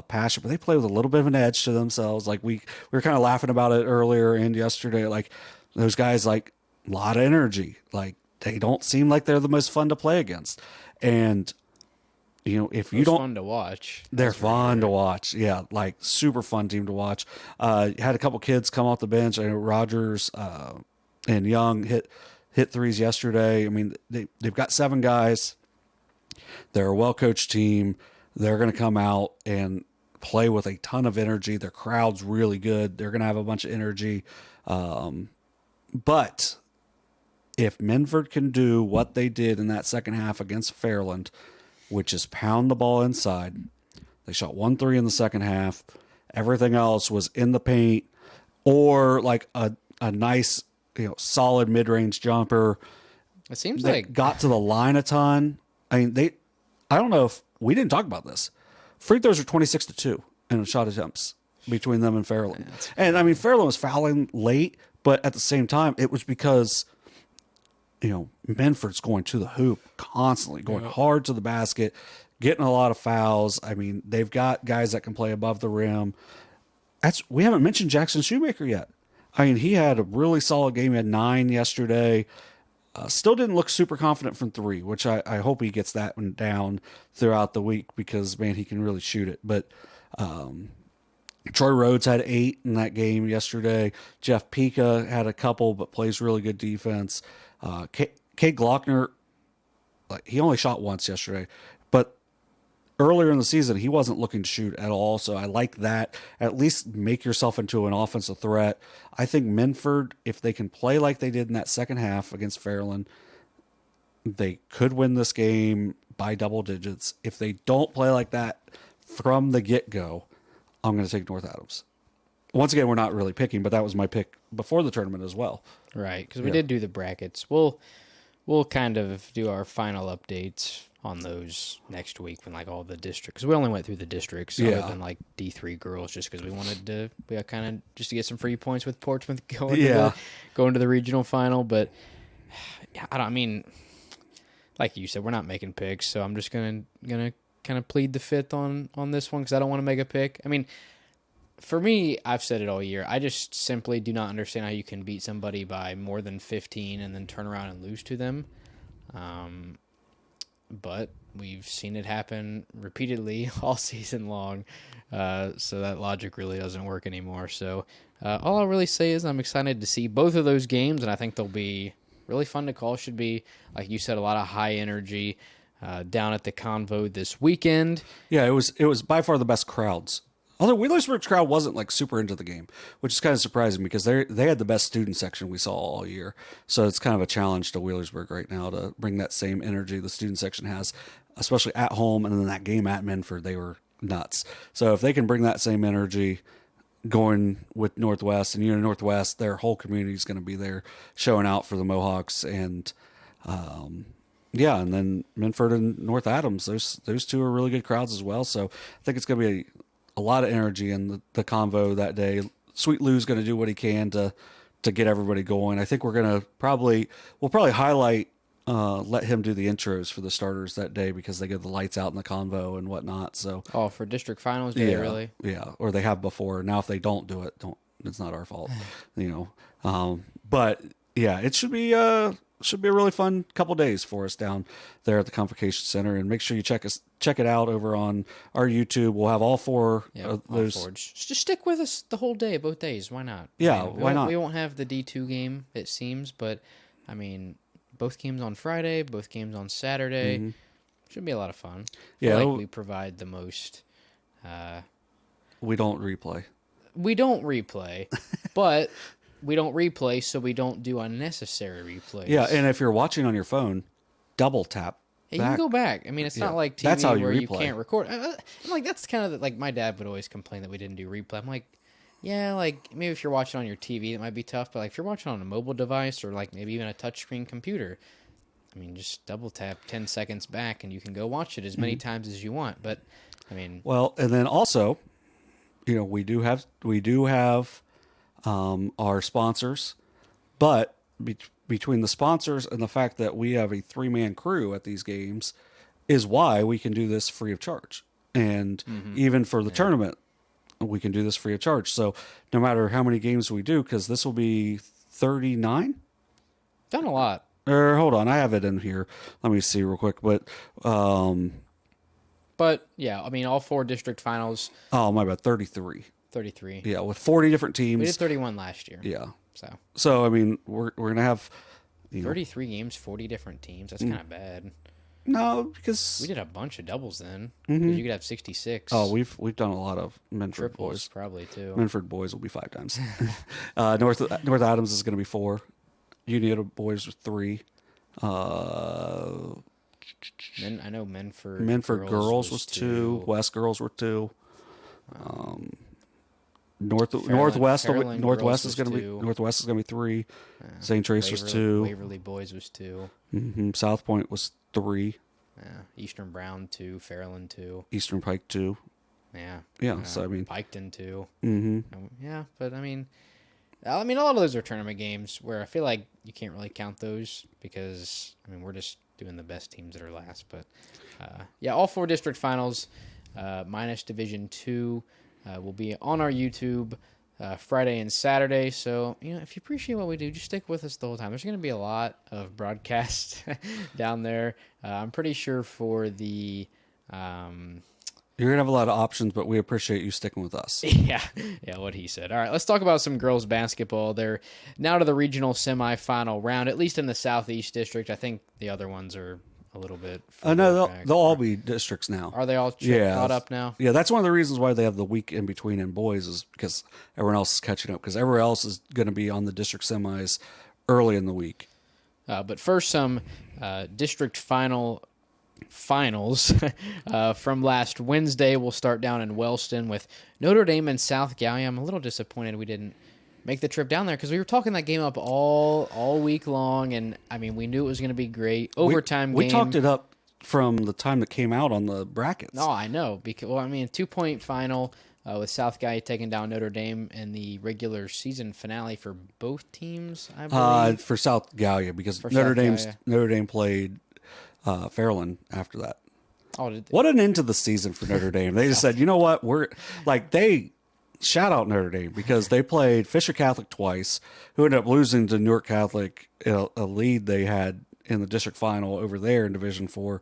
passion, but they play with a little bit of an edge to themselves. Like we were kind of laughing about it earlier and yesterday. Like those guys, a lot of energy. Like they don't seem like they're the most fun to play against. And if you don't, fun to watch. They're fun to watch. Yeah, super fun team to watch. Had a couple kids come off the bench. I know Rogers and Young hit threes yesterday. I mean, they've got 7 guys. They're a well-coached team. They're going to come out and play with a ton of energy. Their crowd's really good. They're going to have a bunch of energy. But if Minford can do what they did in that second half against Fairland, which is pound the ball inside, they shot 1 3 in the second half. Everything else was in the paint or a nice, solid mid-range jumper. It seems They like got to the line a ton. I mean, I don't know if we didn't talk about this. Free throws are 26-2 in shot attempts between them and Fairland. And I mean, Fairland was fouling late, but at the same time, it was because, Minford's going to the hoop constantly, going hard to the basket, getting a lot of fouls. I mean, they've got guys that can play above the rim. We haven't mentioned Jackson Shoemaker yet. I mean, he had a really solid game. He had 9 yesterday. Still didn't look super confident from 3, which I hope he gets that one down throughout the week because, man, he can really shoot it. But Troy Rhodes had 8 in that game yesterday. Jeff Pika had a couple, but plays really good defense. Cade Glockner, he only shot once yesterday, but earlier in the season, he wasn't looking to shoot at all. So I like that. At least make yourself into an offensive threat. I think Minford, if they can play like they did in that second half against Fairland, they could win this game by double digits. If they don't play like that from the get-go, I'm going to take North Adams. Once again, we're not really picking, but that was my pick before the tournament as well. Right, because we did do the brackets. We'll kind of do our final updates on those next week when all the districts. Because we only went through the districts other than D3 girls, just because we got kind of just to get some free points with Portsmouth going to the regional final. But I mean, like you said, we're not making picks, so I'm just gonna kind of plead the fifth on this one because I don't want to make a pick. I mean, for me, I've said it all year. I just simply do not understand how you can beat somebody by more than 15 and then turn around and lose to them. But we've seen it happen repeatedly all season long, so that logic really doesn't work anymore. So all I'll really say is I'm excited to see both of those games, and I think they'll be really fun to call. Should be, like you said, a lot of high energy down at the Convo this weekend. Yeah, it was by far the best crowds. Although Wheelersburg's crowd wasn't super into the game, which is kind of surprising because they had the best student section we saw all year. So it's kind of a challenge to Wheelersburg right now to bring that same energy the student section has, especially at home. And then that game at Minford, they were nuts. So if they can bring that same energy going with Northwest, and Northwest, their whole community is going to be there showing out for the Mohawks. And and then Minford and North Adams, those two are really good crowds as well. So I think it's going to be a lot of energy in the Convo that day. Sweet Lou's going to do what he can to get everybody going. I think we'll probably highlight, let him do the intros for the starters that day because they get the lights out in the Convo and whatnot. So for district finals day, really? Yeah, or they have before. Now if they don't do it, it's not our fault, But yeah, it should be a really fun couple days for us down there at the Convocation Center, and make sure you check it out over on our YouTube. We'll have all 4 of those. All 4. Just stick with us the whole day, both days. Why not? Yeah, why not? We won't have the D2 game, it seems, but I mean, both games on Friday, both games on Saturday. Mm-hmm. Should be a lot of fun. Yeah, we provide the most. We don't replay. But. We don't replay, so we don't do unnecessary replays. Yeah, and if you're watching on your phone, double tap. You can go back. I mean, it's not like TV that's how where you you can't record. I'm that's kind of my dad would always complain that we didn't do replay. I'm like, yeah, maybe if you're watching on your TV, it might be tough. But if you're watching on a mobile device or maybe even a touchscreen computer, I mean, just double tap 10 seconds back and you can go watch it as many times as you want. But I mean, well, and then also, we do have our sponsors, but between the sponsors and the fact that we have a 3-man crew at these games is why we can do this free of charge. And even for the tournament, we can do this free of charge. So no matter how many games we do, because this will be 39. Done a lot. Hold on, I have it in here. Let me see real quick. But yeah, I mean, all 4 district finals. Oh, my bad, 33. 33. Yeah, with 40 different teams. We did 31 last year. Yeah. So I mean, we're gonna have 33 games, 40 different teams. That's kind of bad. No, because we did a bunch of doubles then. You could have 66. Oh, we've done a lot of Minford triples, boys. Probably too. Minford boys will be 5 times. North Adams is going to be 4. Unioto boys with 3. I know Minford girls was 2. West girls were 2. Northwest Fairland Northwest girls is going to be two. Northwest is going to be 3. St. Trace was 2. Waverly boys was 2. South Point was 3. Eastern Brown 2. Fairland 2. Eastern Pike 2. Yeah. So I mean, Piketon 2. mm-hmm. But I mean, a lot of those are tournament games where I feel like you can't really count those because we're just doing the best teams that are last. But all 4 district finals minus Division 2 will be on our YouTube Friday and Saturday. So if you appreciate what we do, just stick with us the whole time. There's going to be a lot of broadcasts down there. I'm pretty sure for the You're going to have a lot of options, but we appreciate you sticking with us. Yeah, what he said. All right, let's talk about some girls basketball. They're now to the regional semifinal round, at least in the Southeast District. I think the other ones are a little bit no, back. they'll all be districts now. Are they all caught up now? Yeah, that's one of the reasons why they have the week in between in boys is because everyone else is catching up, because everyone else is going to be on the district semis early in the week. But first, some district finals from last Wednesday. We'll start down in Wellston with Notre Dame and South Gallia. I'm a little disappointed we didn't make the trip down there because we were talking that game up all week long, and we knew it was going to be great. Overtime game. We talked it up from the time that came out on the brackets. No, I know because 2-point final with South Gallia taking down Notre Dame in the regular season finale for both teams. I believe for South Gallia because for Notre South Dame played Fairland after that. What an end to the season for Notre Dame. They just said, you know what? Shout out Notre Dame because they played Fisher Catholic twice, who ended up losing to Newark Catholic in a lead they had in the district final over there in Division 4.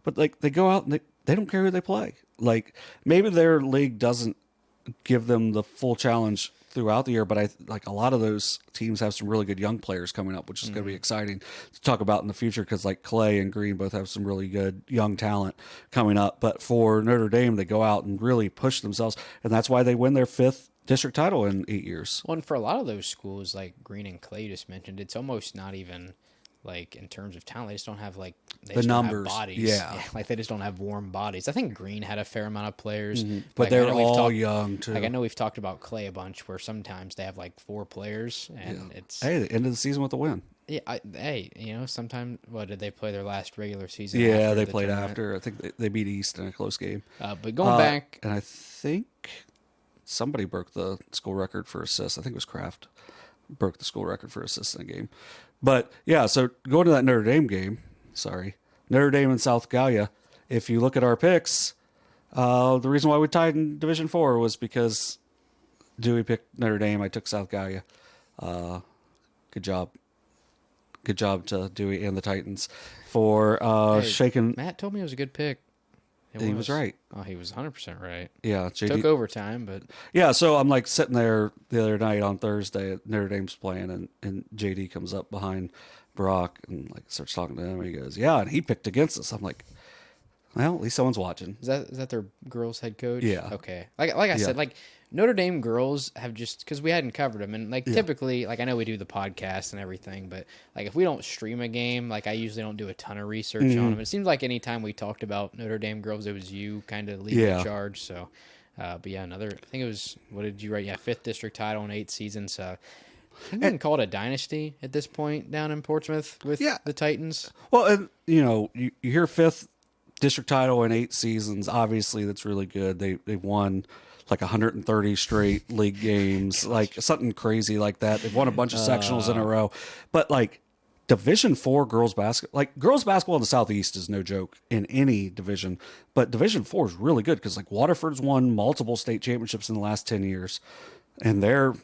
But they go out and they don't care who they play. Maybe their league doesn't give them the full challenge throughout the year, but a lot of those teams have some really good young players coming up, which is going to be exciting to talk about in the future because Clay and Green both have some really good young talent coming up. But for Notre Dame, they go out and really push themselves, and that's why they win their 5th district title in 8 years. Well, and for a lot of those schools like Green and Clay you just mentioned, it's almost not even in terms of talent, they just don't have the numbers. Bodies. Yeah, they just don't have warm bodies. I think Green had a fair amount of players, but they're all young too. I know we've talked about Clay a bunch, where sometimes they have 4 players, and it's the end of the season with a win. Yeah, sometimes did they play their last regular season? Yeah, they played after. I think they beat East in a close game. But going back, and I think somebody broke the school record for assists. I think it was Kraft broke the school record for assists in a game. But yeah, so going to that Notre Dame game, Notre Dame and South Gallia, if you look at our picks, the reason why we tied in Division 4 was because Dewey picked Notre Dame. I took South Gallia. Good job. Good job to Dewey and the Titans for shaking. Matt told me it was a good pick. He was right. Oh, he was 100% right. Yeah. Took overtime, but... Yeah, so I'm sitting there the other night on Thursday, Notre Dame's playing, and JD comes up behind Brock and starts talking to him, and he goes, yeah, and he picked against us. I'm like, well, at least someone's watching. Is that their girls' head coach? Yeah. Okay. Like I said, Notre Dame girls have just, because we hadn't covered them, and typically, I know we do the podcast and everything, but if we don't stream a game, I usually don't do a ton of research on them. It seems like anytime we talked about Notre Dame girls, it was you kind of leading the charge. So, but yeah, I think it was, what did you write? Yeah, 5th district title in 8 seasons. I think we can call it a dynasty at this point down in Portsmouth with the Titans. Well, and you hear 5th district title in 8 seasons. Obviously, that's really good. They've won 130 straight league games, something crazy like that. They've won a bunch of sectionals in a row. But Division 4 girls basketball, girls basketball in the Southeast is no joke in any division. But Division 4 is really good because Waterford's won multiple state championships in the last 10 years, and they are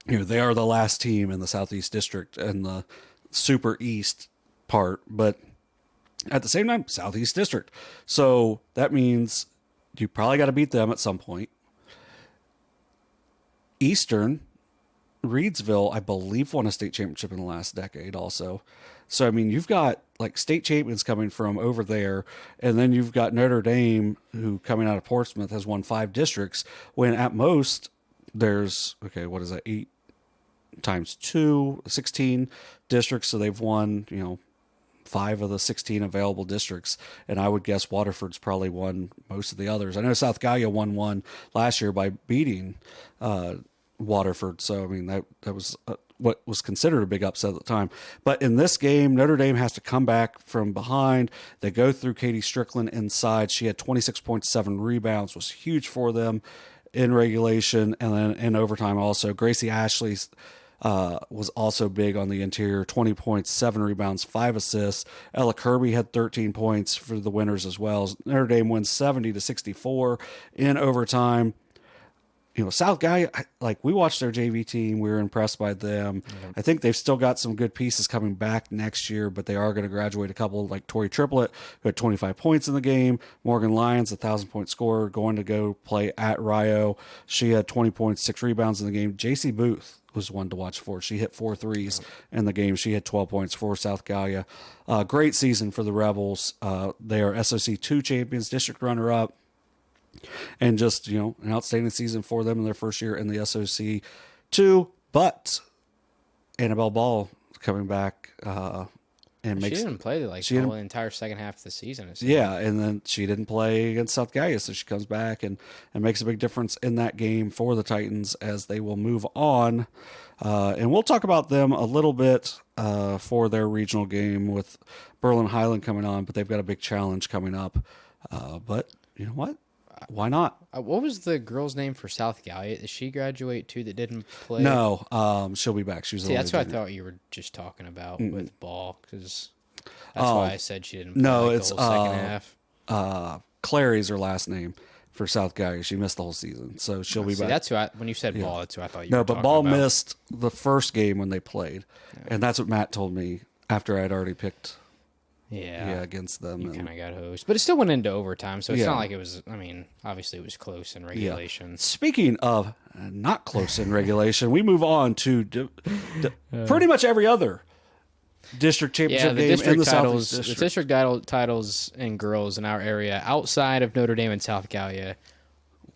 the last team in the Southeast District and the Super East part. But at the same time, Southeast District. So that means you probably got to beat them at some point. Eastern, Reedsville, I believe, won a state championship in the last decade also. So, you've got state champions coming from over there, and then you've got Notre Dame, who coming out of Portsmouth has won 5 districts, when at most there's, 8 times 2, 16 districts. So they've won, 5 of the 16 available districts, and I would guess Waterford's probably won most of the others. I know South Gallia won one last year by beating Waterford, so I mean that was what was considered a big upset at the time. But in this game, Notre Dame has to come back from behind. They go through Katie Strickland inside. She had 26.7 rebounds, was huge for them in regulation, and then in overtime also. Gracie Ashley's was also big on the interior, 20 points, 7 rebounds, 5 assists. Ella Kirby had 13 points for the winners as well. Notre Dame wins 70-64 in overtime. You know, South Gallia, like, we watched their JV team. We were impressed by them. Mm-hmm. I think they've still got some good pieces coming back next year, but they are going to graduate a couple, like Tori Triplett, who had 25 points in the game. Morgan Lyons, 1,000-point scorer, going to go play at Rio. She had 20 points, 6 rebounds in the game. JC Booth was one to watch for. She hit 4 threes in the game. She had 12 points for South Gallia. Great season for the Rebels. They are SOC 2 champions, district runner-up. And just, you know, an outstanding season for them in their first year in the SOC 2. But Annabelle Ball coming back and makes. She didn't play like the entire second half of the season. Yeah, and then she didn't play against South Gallia, so she comes back and makes a big difference in that game for the Titans as they will move on. And we'll talk about them a little bit for their regional game with Berlin Hiland coming on, but they've got a big challenge coming up. But you know what? Why not? What was the girl's name for South Gallia? Did she graduate too that didn't play? No, she'll be back. She's that's what I thought you were just talking about with Ball, because that's why I said she didn't play the whole second half. Clary's her last name for South Gallia. She missed the whole season, so she'll be back. That's who when you said Ball, that's who I thought you were talking about. No, but Ball missed the first game when they played, and that's what Matt told me after I'd already picked. Yeah, against them. You kind of got hosed. But it still went into overtime, so it's not like it was, I mean, obviously it was close in regulation. Yeah. Speaking of not close in regulation, we move on to pretty much every other district championship game in the Southeast District. The district titles in girls in our area, outside of Notre Dame and South Gallia,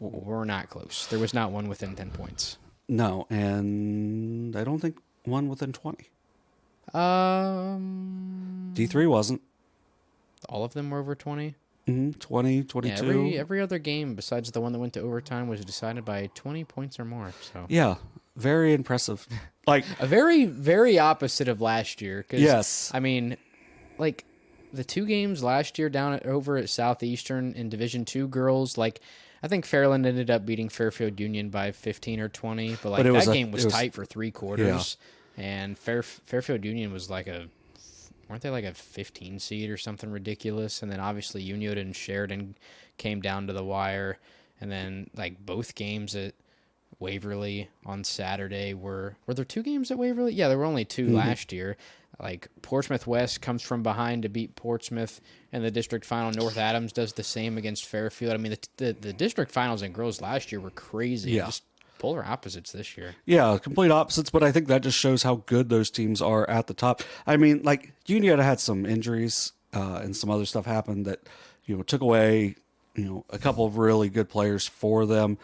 were not close. There was not one within 10 points. No, and I don't think one within 20. D3 wasn't. All of them were over 20? 20, 22. Yeah, every other game besides the one that went to overtime was decided by 20 points or more. So yeah, very impressive. Like a very, very opposite of last year. Yes. I mean, like the 2 games last year over at Southeastern in Division II girls, like I think Fairland ended up beating Fairfield Union by 15 or 20, but that game was tight for 3 quarters. Yeah. And Fairfield Union was weren't they like a 15 seed or something ridiculous? And then obviously Unioto and Sheridan came down to the wire. And then like both games at Waverly on Saturday were there 2 games at Waverly? Yeah, there were only 2 last year. Like Portsmouth West comes from behind to beat Portsmouth in the district final. North Adams does the same against Fairfield. I mean, the district finals in girls last year were crazy. Yeah. Just polar opposites this year. Yeah, complete opposites, but I think that just shows how good those teams are at the top. I mean, like, Unioto had some injuries and some other stuff happened that, you know, took away, you know, a couple of really good players for them.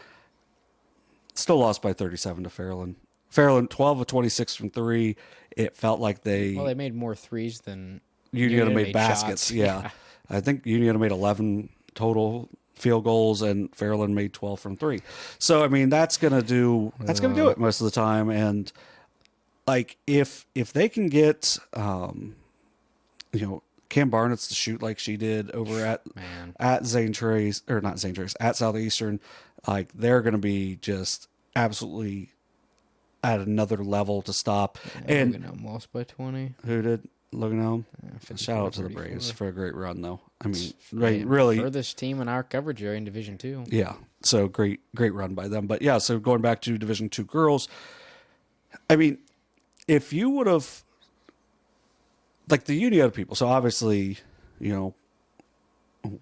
Still lost by 37 to Fairland. Fairland, 12 of 26 from 3. It felt like they made more threes than Unioto made baskets. Yeah. I think Unioto made 11 total field goals, and Fairland made 12 from 3. So I mean, that's gonna do it most of the time. And like if they can get you know, Cam Barnett's to shoot like she did over at Zane Trace, or not Zane Trace, at Southeastern, like they're gonna be just absolutely at another level to stop. Yeah, and Logan lost by 20. Who did? Logan. Shout out to the Braves for a great run, though. I mean, really furthest team in our coverage area in Division II. Yeah, so great run by them. But yeah, so going back to Division II girls, I mean, if you would have, like the Unioto people. So obviously, you know,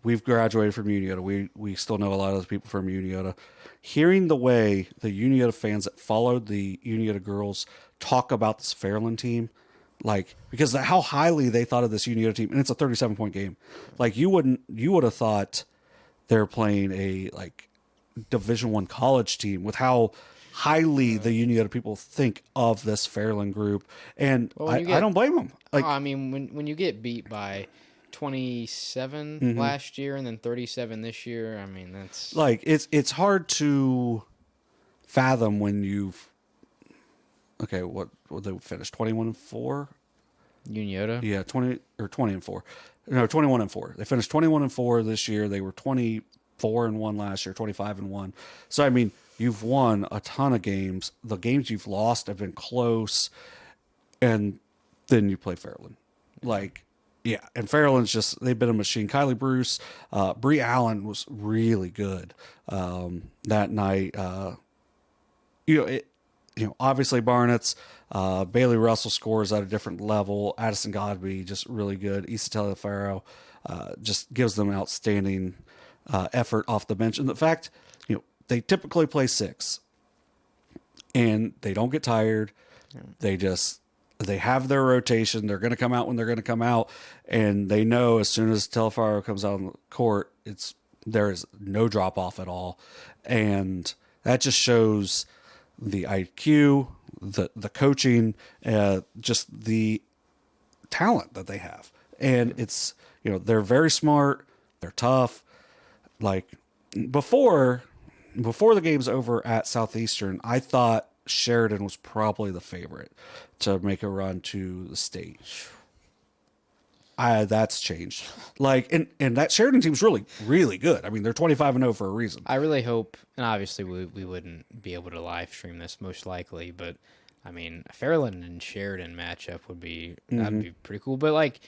we've graduated from Unioto. We still know a lot of the people from Unioto. Hearing the way the Unioto fans that followed the Unioto girls talk about this Fairland team. Like, because how highly they thought of this Unioto team, and it's a 37-point game. Like, you would have thought they're playing a like Division I college team with how highly the Unioto people think of this Fairland group, and I don't blame them. Like, I mean, when you get beat by 27 last year and then 37 this year, I mean, that's like it's hard to fathom when you've what they finished 21-4. Unioto. Yeah, 20-4. No, 21-4. They finished 21-4 this year. They were 24-1 last year, 25-1. So I mean, you've won a ton of games. The games you've lost have been close, and then you play Fairland. Like, yeah, and Fairland's they've been a machine. Kylie Bruce, Bree Allen was really good that night. Obviously Barnett's, Bailey Russell scores at a different level. Addison Godby, just really good. Issa Taliaferro, just gives them outstanding effort off the bench. And the fact, they typically play 6 and they don't get tired. They have their rotation. They're going to come out when they're going to come out. And they know as soon as Taliaferro comes out on the court, there is no drop off at all. And that just shows the IQ, the coaching, just the talent that they have. And it's, they're very smart. They're tough. Like before the game's over at Southeastern, I thought Sheridan was probably the favorite to make a run to the state. That's changed. Like, and that Sheridan team's really, really good. I mean, they're 25-0 for a reason. I really hope, and obviously we wouldn't be able to live stream this most likely, but I mean, a Fairland and Sheridan matchup would be that'd be pretty cool. But like,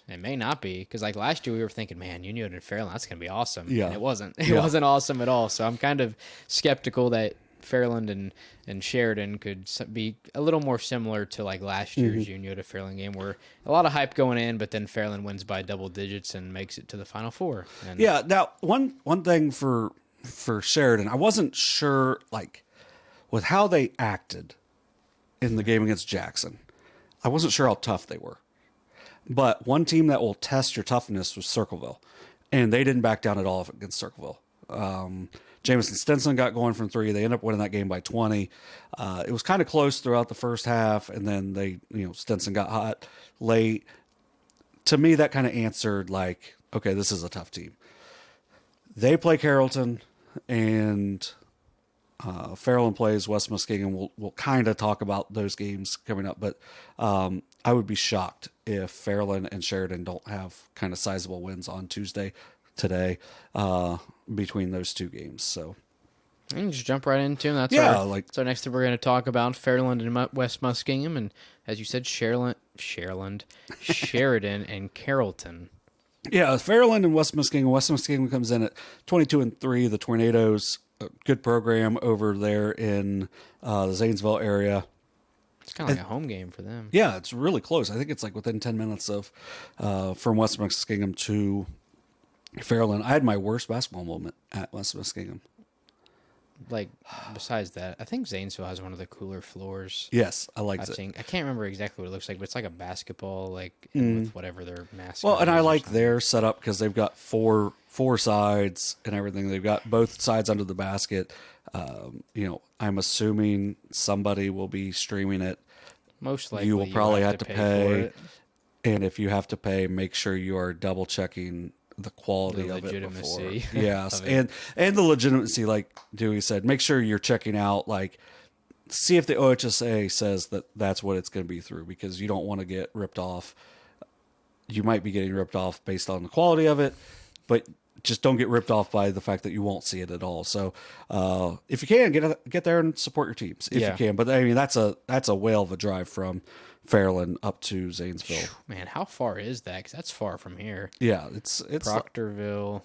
it may not be, because like last year we were thinking, man, Unioto and Fairland, that's gonna be awesome. Yeah, and it wasn't. It wasn't awesome at all. So I'm kind of skeptical that Fairland and Sheridan could be a little more similar to like last year's Unioto Fairland game, where a lot of hype going in, but then Fairland wins by double digits and makes it to the Final Four. And yeah. Now, one thing for Sheridan, I wasn't sure, like, with how they acted in the game against Jackson, I wasn't sure how tough they were. But one team that will test your toughness was Circleville, and they didn't back down at all against Circleville. Jamison Stinson got going from 3. They ended up winning that game by 20. It was kind of close throughout the first half, and then Stinson got hot late. To me, that kind of answered, like, okay, this is a tough team. They play Carrollton, and Fairland plays West Muskingum. We'll kind of talk about those games coming up, but I would be shocked if Fairland and Sheridan don't have kind of sizable wins on today, between those two games. So we can just jump right into them. That's our next thing we're going to talk about, Fairland and West Muskingum, and as you said, Sheridan and Carrollton. Yeah, Fairland and West Muskingum. West Muskingum comes in at 22-3. The Tornadoes, a good program over there in the Zanesville area. It's kind of like a home game for them. Yeah, it's really close. I think it's like within 10 minutes of from West Muskingum to Fairland. I had my worst basketball moment at West Muskingum. Like, besides that, I think Zanesville has one of the cooler floors. Yes, I like it. I can't remember exactly what it looks like, but it's like a basketball, like, with whatever their mascot. Well, and I like their setup because they've got four sides and everything. They've got both sides under the basket. I'm assuming somebody will be streaming it. Most likely, you will probably have to pay. And if you have to pay, make sure you are double checking the quality of it before. Yes, and the legitimacy, like Dewey said, make sure you're checking out, like, see if the OHSA says that that's what it's going to be through, because you don't want to get ripped off. You might be getting ripped off based on the quality of it, but just don't get ripped off by the fact that you won't see it at all. So if you can, get there and support your teams if you can. But I mean, that's a whale of a drive from Fairland up to Zanesville. Man, how far is that? Because that's far from here. Yeah, it's Proctorville,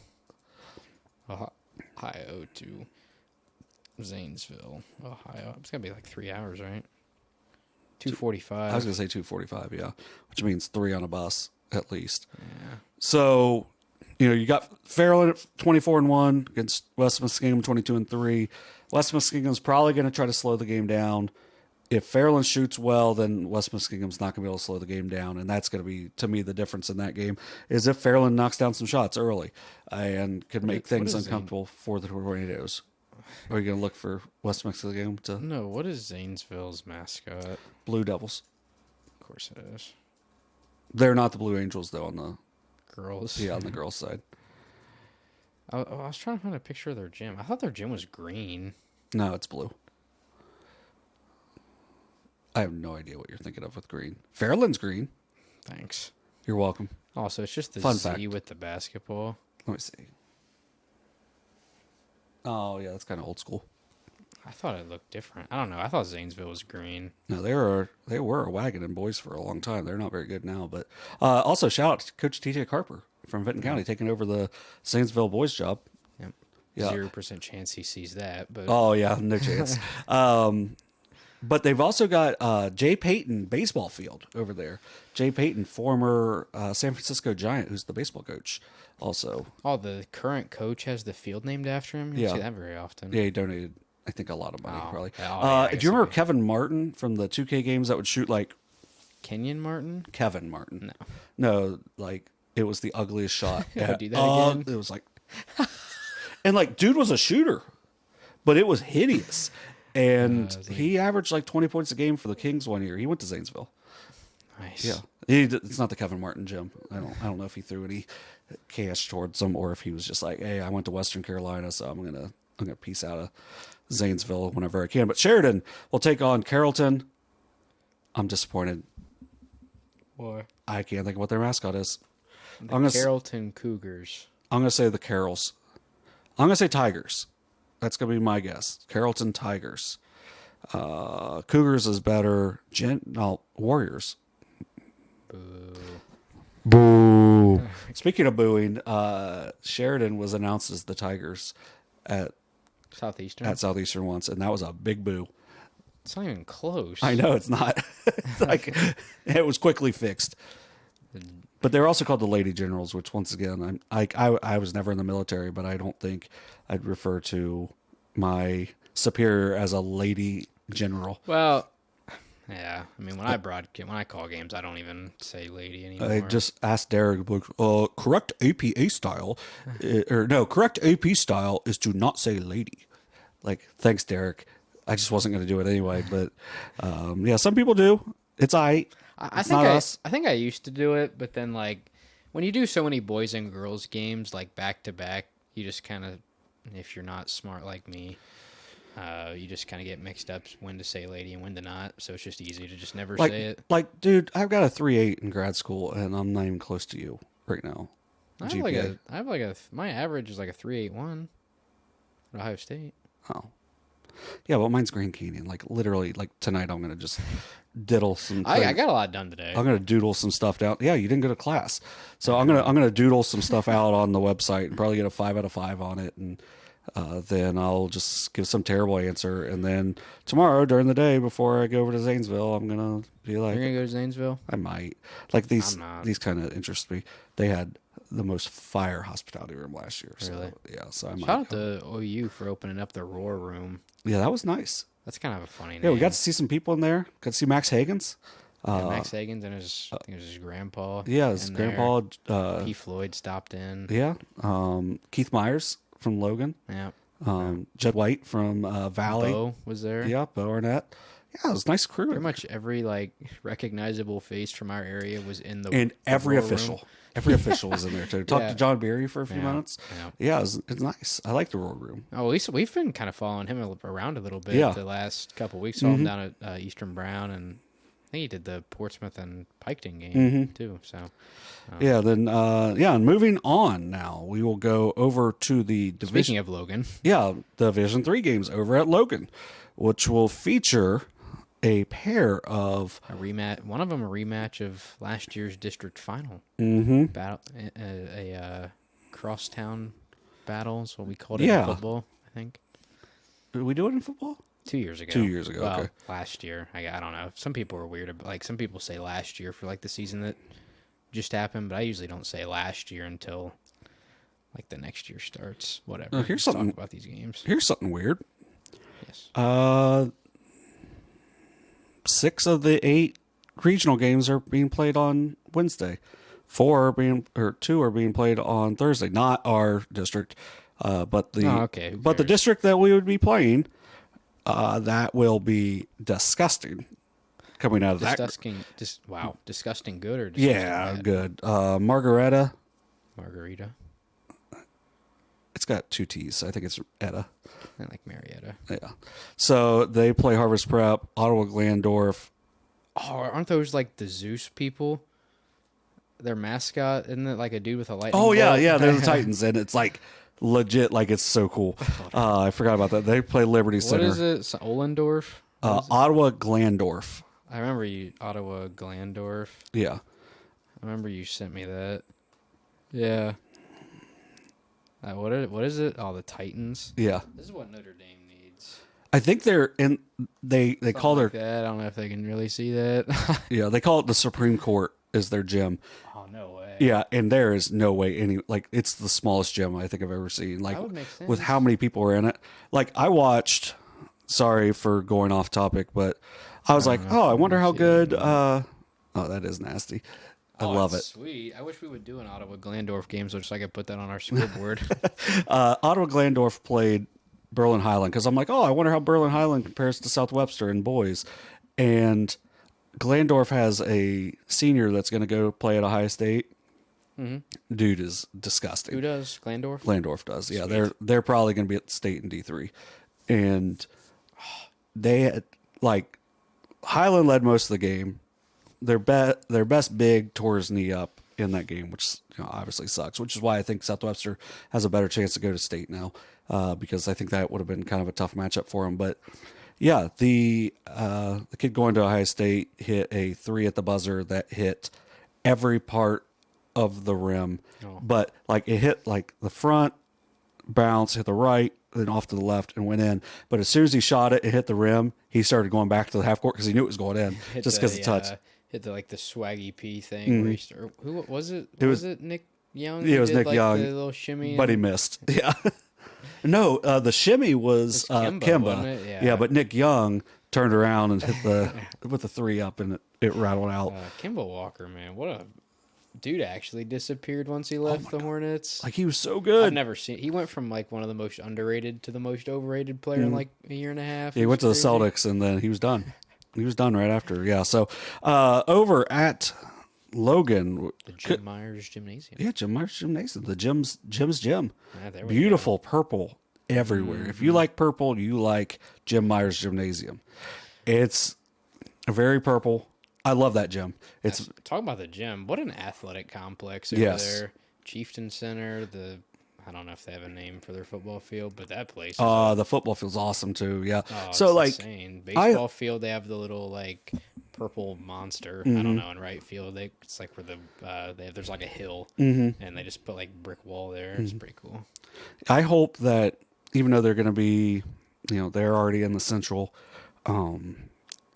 Ohio to Zanesville, Ohio. It's gonna be like 3 hours, right? 2:45. I was gonna say 2:45, yeah, which means 3 on a bus at least. Yeah. So you got Fairland at 24-1 against West Muskingum 22-3. West Muskingum's probably going to try to slow the game down. If Fairland shoots well, then West Muskingum's not going to be able to slow the game down, and that's going to be, to me, the difference in that game, is if Fairland knocks down some shots early and could make things uncomfortable for the Tornadoes. Are you going to look for West Muskingum to No, what is Zanesville's mascot? Blue Devils? Of course it is. They're not the Blue Angels, though, on the Girls. on the girls' side. I was trying to find a picture of their gym. I thought their gym was green. No, it's blue. I have no idea what you're thinking of with green. Fairland's green. Thanks. You're welcome. Also, it's just the Fun Z fact. with the basketball. Let me see. Oh, yeah, that's kind of old school. I thought it looked different. I don't know. I thought Zanesville was green. No, they were a wagon and boys for a long time. They're not very good now. But also, shout out to Coach TJ Carper from Vinton County taking over the Zanesville boys job. Yep. Yeah. 0% chance he sees that. But Oh, yeah, no chance. But they've also got Jay Payton baseball field over there. Jay Payton, former San Francisco Giant, who's the baseball coach also. Oh, the current coach has the field named after him? You don't see that very often. Yeah, he donated, I think, a lot of money, probably. Yeah, I do guess you remember he did. Kevin Martin from the 2K games that would shoot like Kenyon Martin? Kevin Martin? No. No, like it was the ugliest shot. Do that again? It was like, and like, dude was a shooter, but it was hideous. And he averaged like 20 points a game for the Kings one year. He went to Zanesville. Nice. Yeah, it's not the Kevin Martin gym. I don't know if he threw any cash towards them or if he was just like, hey, I went to Western Carolina, so I'm gonna piece out of Zanesville whenever I can. But Sheridan will take on Carrollton. I'm disappointed. Boy. I can't think of what their mascot is. The Carrollton Cougars. I'm gonna say the Carrolls. I'm gonna say Tigers. That's gonna be my guess. Carrollton Tigers. Cougars is better. Warriors. Boo. Speaking of booing, Sheridan was announced as the Tigers at Southeastern? once, and that was a big boo. It's not even close. I know it's not. It's like it was quickly fixed. But they're also called the Lady Generals, which once again, I was never in the military, but I don't think I'd refer to my superior as a lady general. Well, yeah. I mean, when I call games, I don't even say lady anymore. I just asked Derek, correct APA style, correct AP style is to not say lady. Like, thanks, Derek. I just wasn't going to do it anyway, but yeah, some people do. It's I not us. think I used to do it, but then like when you do so many boys and girls games like back to back, you just kind of, if you're not smart like me, you just kind of get mixed up when to say lady and when to not. So it's just easy to just never say it. Like, dude, I've got a 3.8 in grad school, and I'm not even close to you right now. I have my average is like a 3.81 at Ohio State. Oh. Yeah, well, mine's Grand Canyon. Like, literally, like, tonight I'm going to just diddle some things. I got a lot done today. I'm going to doodle some stuff down. Yeah, you didn't go to class. So I'm going to doodle some stuff out on the website and probably get a 5 out of 5 on it. And then I'll just give some terrible answer. And then tomorrow during the day before I go over to Zanesville, I'm going to be like... You're going to go to Zanesville? I might. Like, these kind of interest me. They had the most fire hospitality room last year. So, really? Yeah, so I might. Shout out to OU for opening up the Roar Room. Yeah, that was nice. That's kind of a funny name. Yeah, we got to see some people in there. Got to see Max Hagans. Max Hagans and I think it was his grandpa. Yeah, his grandpa. P. Floyd stopped in. Yeah. Keith Myers from Logan. Yeah. Jed White from Valley. Bo was there. Yeah, Bo Arnett. Yeah, it was a nice crew. Pretty much every like recognizable face from our area was in the and every Roar official. Room. Every official was in there too. Talked to John Berry for a few minutes. Yeah, it's nice. I like the Roar Room. Oh, we've been kind of following him around a little bit the last couple of weeks. Saw him down at Eastern Brown, and I think he did the Portsmouth and Piketon game too. So yeah, then and moving on now, we will go over to the division. Speaking of Logan, Division 3 games over at Logan, which will feature a pair of a rematch. One of them a rematch of last year's district final battle, a crosstown battle is what we called it in football. I think. Did we do it in football? 2 years ago. 2 years ago. Well, okay. Last year. I don't know. Some people are weird. Like some people say last year for like the season that just happened, but I usually don't say last year until like the next year starts. Whatever. Here's something talk about these games. Here's something weird. Yes. 6 of the 8 regional games are being played on Wednesday. 2 are being played on Thursday. Not our district. But the okay. but the district that we would be playing, that will be disgusting. Coming out of disgusting, disgusting good or disgusting bad? good. Margarita. It's got 2 T's. I think it's Etta. I like Marietta. Yeah. So they play Harvest Prep, Ottawa Glandorf. Oh, aren't those like the Zeus people? Their mascot, isn't it like a dude with a lightning bolt? Yeah, they're the Titans, and it's like legit, like it's so cool. I forgot about that. They play Liberty Center. What is it? Ollendorf? Ottawa Glandorf. I remember you, Ottawa Glandorf. Yeah. I remember you sent me that. Yeah. What is it? Oh, the Titans. Yeah. This is what Notre Dame needs. I think they're in. They call like their. that. I don't know if they can really see that. Yeah, they call it the Supreme Court is their gym. Oh, no way. Yeah, and there is no way it's the smallest gym I think I've ever seen. Like that would make sense. With how many people are in it. Like I watched. Sorry for going off topic, but I was like, I wonder how good. Oh, that is nasty. I love it. Sweet. I wish we would do an Ottawa Glandorf game so I could put that on our scoreboard. Ottawa Glandorf played Berlin Hiland because I'm like, I wonder how Berlin Hiland compares to South Webster in boys. And Glandorf has a senior that's going to go play at Ohio State. Mm-hmm. Dude is disgusting. Who does? Glandorf? Glandorf does. Sweet. Yeah, they're probably going to be at state in D3. And they had, like, Hiland led most of the game. Their best big tore his knee up in that game, which obviously sucks, which is why I think South Webster has a better chance to go to state now, because I think that would have been kind of a tough matchup for him. But yeah, the kid going to Ohio State hit a 3 at the buzzer that hit every part of the rim, but like it hit like the front bounce, hit the right, then off to the left and went in. But as soon as he shot it, it hit the rim. He started going back to the half court because he knew it was going in, just because of the touch. Hit the Swaggy P thing. Where who was it? Was it Nick Young? Yeah, it was Nick Young. The little shimmy, but he missed. Yeah. No, the shimmy was Kimba. Yeah, but Nick Young turned around and hit with the 3 up, and it rattled out. Kimba Walker, man, what a dude! Actually disappeared once he left the Hornets. Like he was so good. I've never seen. He went from like one of the most underrated to the most overrated player in like a year and a half. Yeah, he went to the Celtics, and then he was done. He was done right after. Yeah. So over at Logan, the Jim Myers Gymnasium. Yeah, Jim Myers Gymnasium. The Jim's gym. Yeah, beautiful purple everywhere. If you like purple, you like Jim Myers Gymnasium. It's very purple. I love that gym. It's talk about the gym. What an athletic complex over there. Chieftain Center. I don't know if they have a name for their football field, but that place. The football field's awesome too. Yeah. So like insane. Baseball field, they have the little like purple monster. I don't know in right field. It's like where there's like a hill, and they just put like brick wall there. It's pretty cool. I hope that even though they're going to be, they're already in the Central.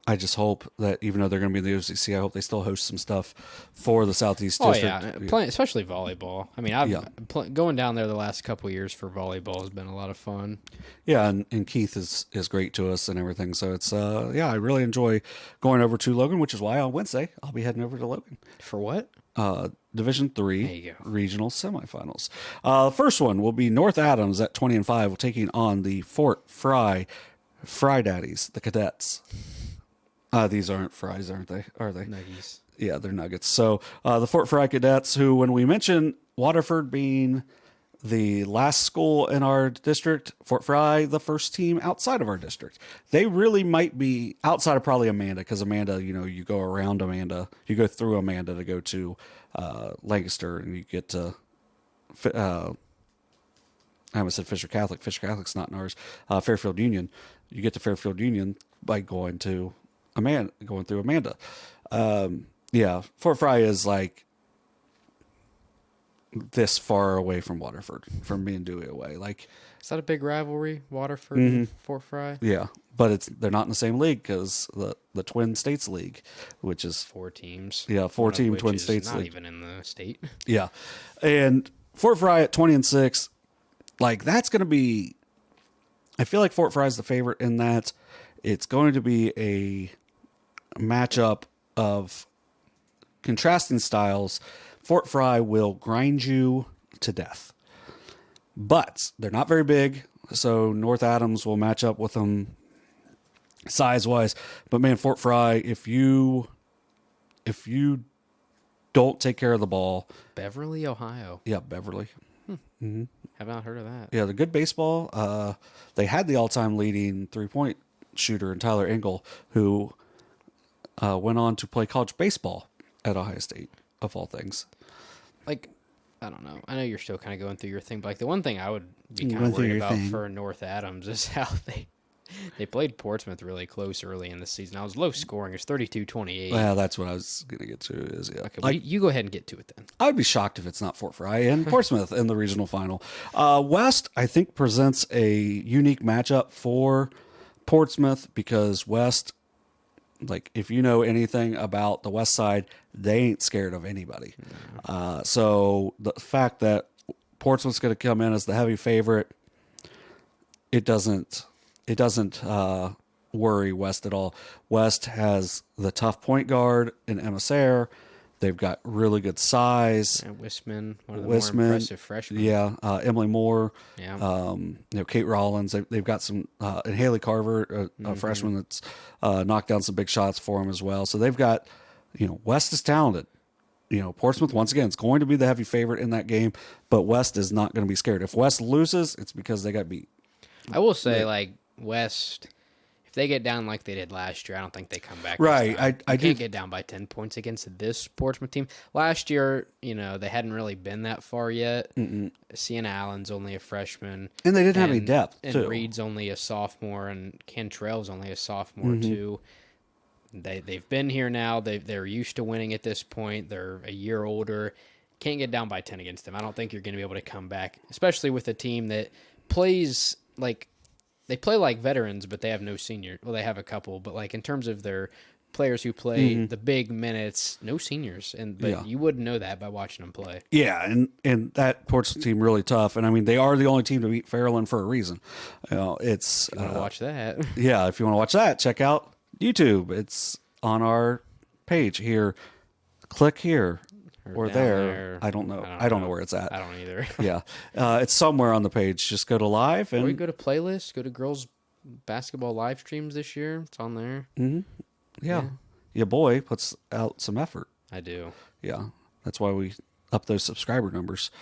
I just hope that even though they're going to be in the OCC, I hope they still host some stuff for the Southeast District. Yeah, especially volleyball. I mean, going down there the last couple of years for volleyball has been a lot of fun. Yeah, and Keith is great to us and everything. So it's I really enjoy going over to Logan, which is why on Wednesday I'll be heading over to Logan. For what? Division 3 regional semifinals. First one will be North Adams at 20-5, taking on the Fort Frye Daddies, the Cadets. These aren't fries, aren't they? Are they? Nuggies. Yeah, they're nuggets. So the Fort Frye Cadets, who, when we mentioned Waterford being the last school in our district, Fort Frye, the first team outside of our district, they really might be outside of probably Amanda, because Amanda, you go around Amanda, you go through Amanda to go to Lancaster, and you get to, I almost said Fisher Catholic. Fisher Catholic's not in ours. Fairfield Union. You get to Fairfield Union by going through Amanda. Fort Frye is like this far away from Waterford, from me and Dewey away. Like, is that a big rivalry, Waterford and Fort Frye? Yeah, but they're not in the same league, because the Twin States League, which is 4 teams. Yeah, 4-team Twin States not League. Even in the state. Yeah, and Fort Frye at 20-6, like that's going to be. I feel like Fort Frye is the favorite in that. It's going to be a matchup of contrasting styles. Fort Frye will grind you to death. but they're not very big. So North Adams will match up with them size-wise. But, man, Fort Frye, if you don't take care of the ball. Beverly, Ohio. Yeah, Beverly. Have not heard of that. Yeah, they're good baseball. They had the all-time leading three-point shooter in Tyler Engel, who went on to play college baseball at Ohio State, of all things. Like, I don't know. I know you're still kind of going through your thing, but like the one thing I would be kind of worried about for North Adams is how they played Portsmouth really close early in the season. I was low scoring. It's 32-28. Well, that's what I was going to get to. Is yeah. Okay, well, you go ahead and get to it then. I would be shocked if it's not Fort Frye and Portsmouth in the regional final. West, I think, presents a unique matchup for Portsmouth because West, like, if you know anything about the West side, they ain't scared of anybody. So the fact that Portsmouth's going to come in as the heavy favorite, it doesn't worry West at all. West has the tough point guard in Emissaire. They've got really good size. And Wisman, one of the more impressive freshmen. Yeah, Emily Moore. Yeah. Kate Rollins. They've got some, and Haley Carver, a freshman that's knocked down some big shots for them as well. So they've got, West is talented. Portsmouth, once again, is going to be the heavy favorite in that game, but West is not going to be scared. If West loses, it's because they got beat. I will say, West, if they get down like they did last year, I don't think they come back. Right. I can't get down by 10 points against this Portsmouth team. Last year, they hadn't really been that far yet. Sienna Allen's only a freshman. And they didn't have any depth, and too. Reed's only a sophomore, and Cantrell's only a sophomore, too. They've been here now. They're used to winning at this point. They're a year older. Can't get down by 10 against them. I don't think you're going to be able to come back, especially with a team that plays like they play like veterans, but they have no senior. Well, they have a couple, but like in terms of their players who play the big minutes, no seniors. But you wouldn't know that by watching them play. Yeah, and that Portsmouth team really tough. And I mean, they are the only team to beat Fairland for a reason. It's you want to watch that? Yeah, if you want to watch that, check out YouTube. It's on our page here. Click here. Or there. I don't know. I don't know where it's at. I don't either. Yeah. It's somewhere on the page. Just go to live. And or you go to playlists, go to girls basketball live streams this year. It's on there. Yeah. Your boy puts out some effort. I do. Yeah. That's why we up those subscriber numbers.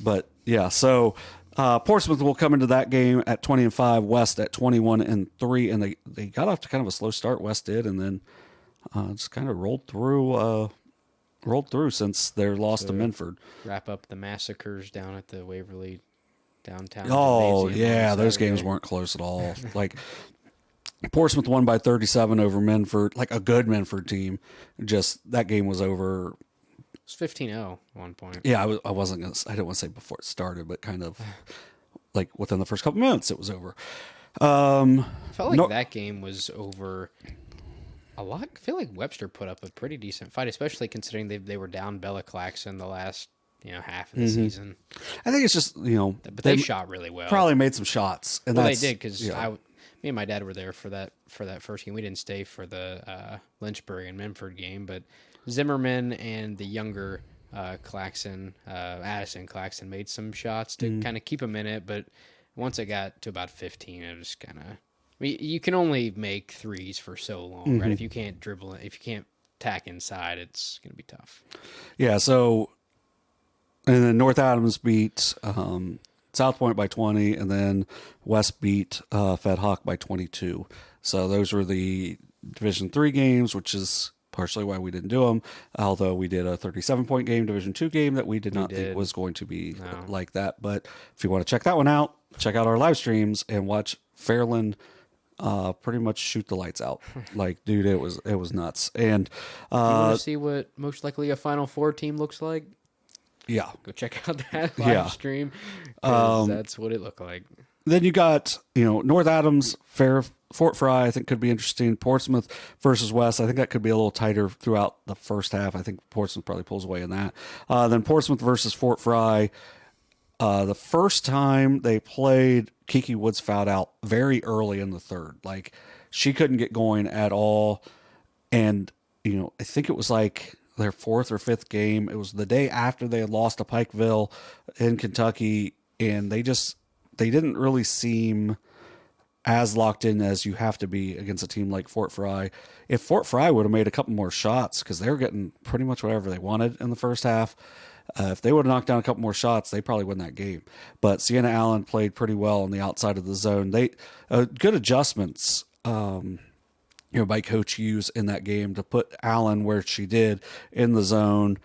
But yeah, so Portsmouth will come into that game at 20-5, West at 21-3, and they got off to kind of a slow start, West did, and then just kind of rolled through since their loss to Minford. Wrap up the massacres down at the Waverly downtown. Oh, yeah, those games weren't close at all. Like, Portsmouth won by 37 over Minford, like a good Minford team. Just, that game was over. It was 15-0 at one point. Yeah, I didn't want to say before it started, but kind of like within the first couple minutes it was over. I felt like that game was over a lot. I feel like Webster put up a pretty decent fight, especially considering they were down Bella Claxon the last half of the season. I think it's just but they shot really well. Probably made some shots, and they did because me and my dad were there for that first game. We didn't stay for the Lynchburg and Minford game, but Zimmerman and the younger Claxon, Addison Claxon, made some shots to kind of keep them in it. But once it got to about 15, it was kind of. I mean, you can only make threes for so long, right? If you can't dribble, if you can't tack inside, it's going to be tough. Yeah, so, and then North Adams beat South Point by 20, and then West beat Fed Hawk by 22. So those were the Division III games, which is partially why we didn't do them, although we did a 37-point game, Division II game that we did not think was going to be like that. But if you want to check that one out, check out our live streams and watch Fairland pretty much shoot the lights out. Like, dude, it was nuts. And you want to see what most likely a Final Four team looks like? Yeah, go check out that live stream. That's what it looked like. Then you got North Adams, Fort Frye. I think could be interesting. Portsmouth versus West. I think that could be a little tighter throughout the first half. I think Portsmouth probably pulls away in that. Then Portsmouth versus Fort Frye. The first time they played, Kiki Woods fouled out very early in the third. Like, she couldn't get going at all. And, I think it was like their fourth or fifth game. It was the day after they had lost to Pikeville in Kentucky. and they didn't really seem as locked in as you have to be against a team like Fort Frye. If Fort Frye would have made a couple more shots, because they were getting pretty much whatever they wanted in the first half, if they would have knocked down a couple more shots, they probably win that game. But Sienna Allen played pretty well on the outside of the zone. They good adjustments, by Coach Hughes in that game to put Allen where she did in the zone,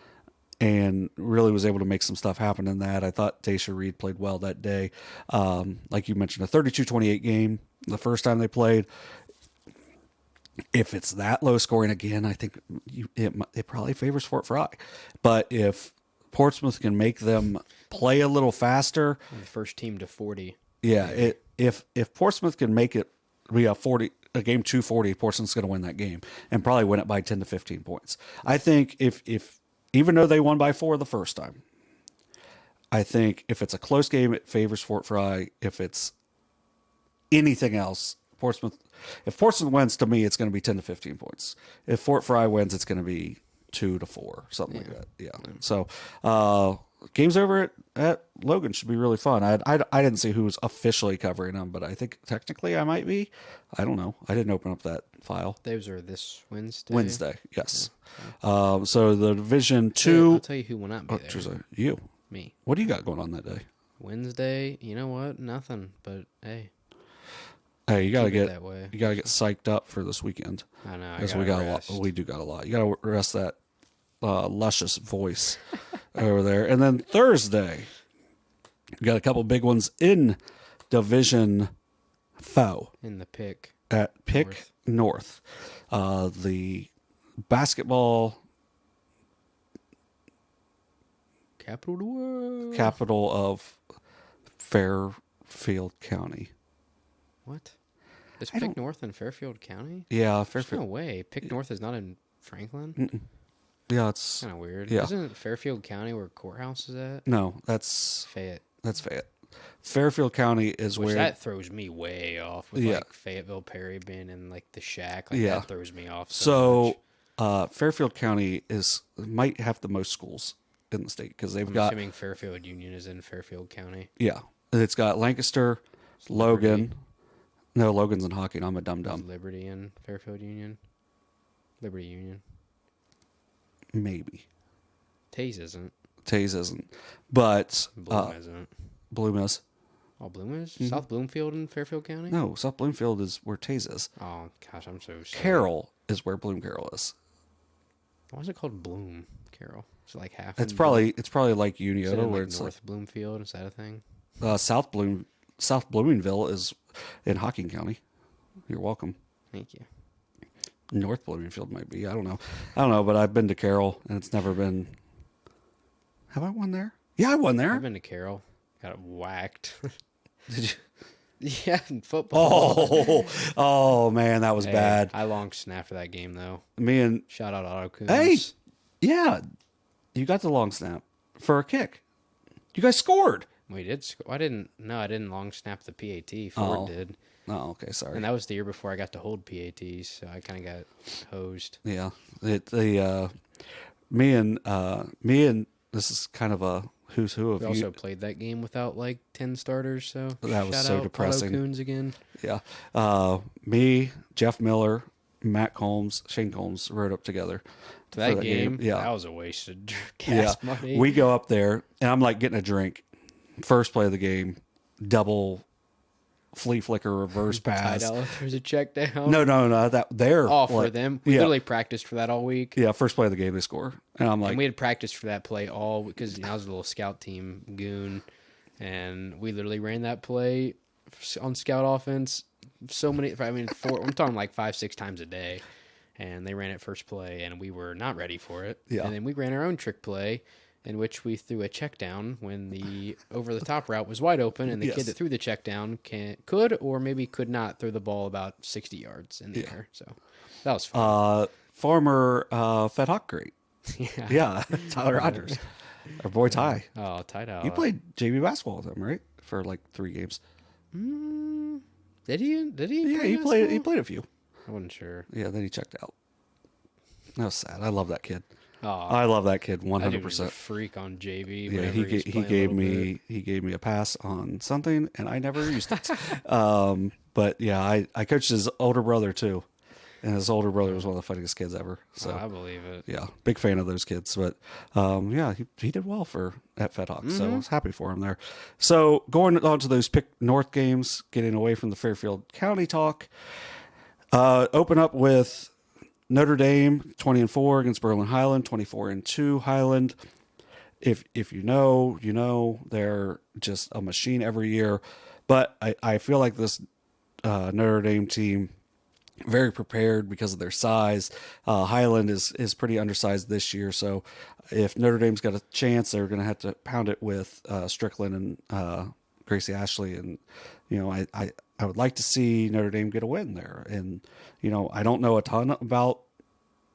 and really was able to make some stuff happen in that. I thought Tasha Reed played well that day. Like you mentioned, a 32-28 game the first time they played. If it's that low scoring again, I think it probably favors Fort Frye. But if Portsmouth can make them play a little faster, the first team to 40. Yeah, if Portsmouth can make it be a game 240, Portsmouth's going to win that game and probably win it by 10 to 15 points. I think if even though they won by 4 the first time, I think if it's a close game, it favors Fort Frye. If it's anything else, if Portsmouth wins, to me, it's going to be 10 to 15 points. If Fort Frye wins, it's going to be 2 to 4, something like that. Yeah. So, games over at Logan should be really fun. I didn't see who was officially covering them, but I think technically I might be. I don't know. I didn't open up that file. Those are this Wednesday? Wednesday, yes. Yeah. So the Division 2. I'll tell you who will not be there. You. Me. What do you got going on that day? Wednesday, you know what? Nothing, but hey. Hey, you gotta get psyched up for this weekend. I know. Because we got a lot. We do got a lot. You gotta rest that luscious voice over there. And then Thursday, we got a couple big ones in Division 4. In the pick. At Pick North. The basketball capital of the world. Capital of Fairfield County. What? Is Pick North in Fairfield County? Yeah, Fairfield. There's no way. Pick North is not in Franklin? Mm-mm. Yeah, it's kind of weird. Yeah. Isn't it Fairfield County where courthouse is at? No, that's Fayette. That's Fayette. Fairfield County is where that throws me way off with like Fayetteville Perry being in like the shack. Like that throws me off. So Fairfield County might have the most schools in the state because they've got. Assuming Fairfield Union is in Fairfield County. Yeah, it's got Lancaster, Logan. No, Logan's in hockey. I'm a dum. Liberty in Fairfield Union. Liberty Union. Maybe. Taze isn't. But Bloom isn't. Bloom is. Oh, Bloom is? Mm-hmm. South Bloomfield in Fairfield County? No, South Bloomfield is where Taze is. Oh, gosh, I'm so sorry. Carroll is where Bloom Carroll is. Why is it called Bloom Carroll? Is it like half? It's probably like Unioto, where it's North Bloomfield. Is that a thing? South Bloomingville is in Hocking County. You're welcome. Thank you. North Bloomingfield might be. I don't know, but I've been to Carroll, and it's never been. Have I won there? Yeah, I won there. I've been to Carroll. Got whacked. Did you? Yeah, in football. Oh man, that was bad. I long snapped for that game though. Shout out Otto Coons. Hey, yeah, you got the long snap for a kick. You guys scored. We did. I didn't long snap the PAT. Ford did. Oh, okay, sorry. And that was the year before I got to hold PATs, so I kind of got hosed. Yeah, me and this is kind of a who's who of we you. Also played that game without like 10 starters, so that was so depressing. Otto Coons again. Yeah, me, Jeff Miller, Matt Combs, Shane Combs rode up together to that game. Yeah, that was a wasted gas money. We go up there, and I'm like getting a drink. First play of the game, double flea flicker reverse pass. There's a check down. No. That they're all for them. We literally practiced for that all week. Yeah, first play of the game they score, and I'm like, and we had practiced for that play all because I was a little scout team goon, and we literally ran that play on scout offense. So many, I'm talking like 5-6 times a day, and they ran it first play, and we were not ready for it. Yeah, and then we ran our own trick play, in which we threw a check down when the over-the-top route was wide open, and the kid that threw the check down could or maybe could not throw the ball about 60 yards in the air. So that was fun. Former Fed Hawk great. Yeah, Tyler Rogers. Our boy Ty. Oh, Ty. You played JV basketball with him, right? For like 3 games. Did he? Yeah, he played a few. I wasn't sure. Yeah, then he checked out. That was sad. I love that kid. I love that kid 100%. That dude was a freak on JV. Yeah, he gave me a pass on something, and I never used it. But yeah, I coached his older brother too, and his older brother was one of the funniest kids ever. So I believe it. Yeah, big fan of those kids. But yeah, he did well at Fed Hawk, so I was happy for him there. So going on to those Pick North games, getting away from the Fairfield County talk, open up with Notre Dame 20-4 against Berlin Hiland, 24-2 Hiland. If you know, they're just a machine every year. But I feel like this Notre Dame team, very prepared because of their size. Hiland is pretty undersized this year, so if Notre Dame's got a chance, they're going to have to pound it with Strickland and Gracie Ashley. And I would like to see Notre Dame get a win there. And I don't know a ton about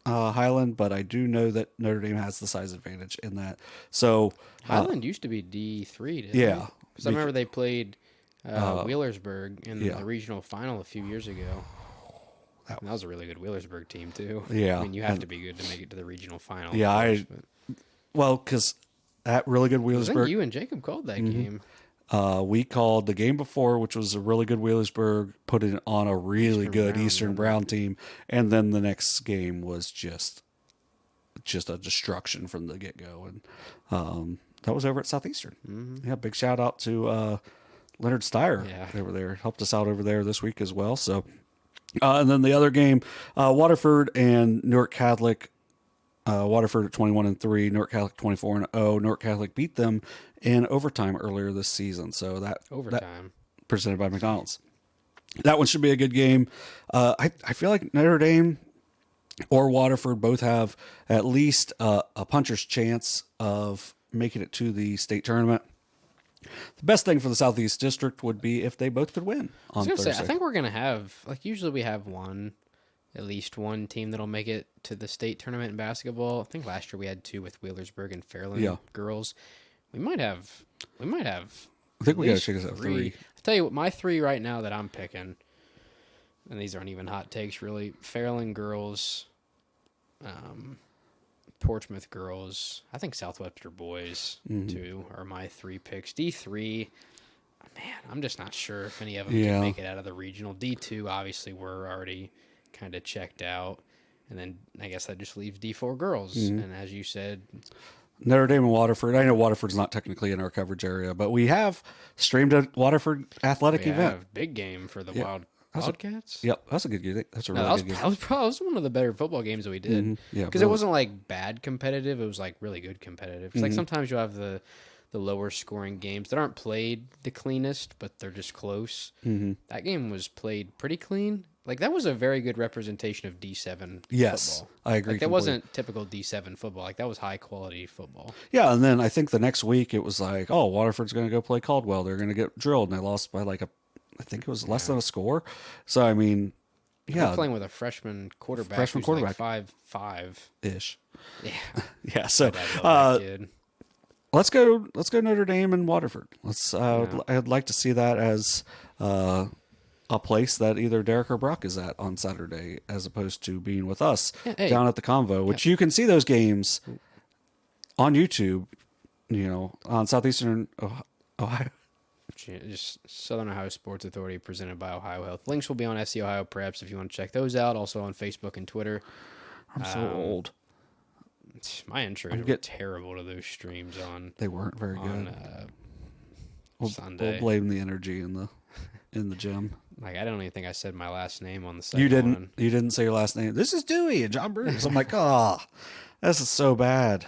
Hiland, but I do know that Notre Dame has the size advantage in that. So Hiland used to be D3, didn't yeah, because I remember they played Wheelersburg in the regional final a few years ago. That was a really good Wheelersburg team too. Yeah, I mean, you have to be good to make it to the regional final. Yeah, because that really good Wheelersburg. I think you and Jacob called that game. We called the game before, which was a really good Wheelersburg, put it on a really good Eastern Brown team, and then the next game was just a destruction from the get-go, and that was over at Southeastern. Yeah, big shout out to Leonard Steyer over there, helped us out over there this week as well. So, and then the other game, Waterford and Newark Catholic. Waterford at 21-3, Newark Catholic 24-0. Newark Catholic beat them in overtime earlier this season. So that presented by McDonald's. That one should be a good game. I feel like Notre Dame or Waterford both have at least a puncher's chance of making it to the state tournament. The best thing for the Southeast District would be if they both could win on Thursday. I think we're going to have, usually we have at least one team that'll make it to the state tournament in basketball. I think last year we had two with Wheelersburg and Fairland girls. We might have. I think we got to check this out. Three. I'll tell you what, my three right now that I'm picking, and these aren't even hot takes really. Fairland girls, Portsmouth girls. I think Southwestern boys too are my three picks. D3. Man, I'm just not sure if any of them can make it out of the regional. D2, obviously, we're already kind of checked out, and then I guess that just leaves D4 girls. And as you said, Notre Dame and Waterford. I know Waterford's not technically in our coverage area, but we have streamed a Waterford athletic event. Big game for the Wildcats. That's a good game. That's a really good game. That was one of the better football games that we did. Because it wasn't like bad competitive; it was like really good competitive. Because like sometimes you have the lower scoring games that aren't played the cleanest, but they're just close. That game was played pretty clean. Like, that was a very good representation of D7 football. I agree. Like, that wasn't typical D7 football. Like, that was high-quality football. Yeah, and then I think the next week it was like, oh, Waterford's going to go play Caldwell. They're going to get drilled, and they lost by I think it was less than a score. So, I mean, they're playing with a freshman quarterback. Like 5'5". Yeah. Yeah, so let's go Notre Dame and Waterford. I'd like to see that as a place that either Derek or Brock is at on Saturday, as opposed to being with us down at the Convo, which you can see those games on YouTube, on Southeastern Ohio. Just Southern Ohio Sports Authority presented by Ohio Health. Links will be on SC Ohio Preps if you want to check those out. Also on Facebook and Twitter. I'm so old. My intros were terrible to those streams on. They weren't very good. Sunday. We'll blame the energy in the gym. Like, I don't even think I said my last name on the second You didn't. one. You didn't say your last name. This is Dewey and John Bruce. I'm like, this is so bad.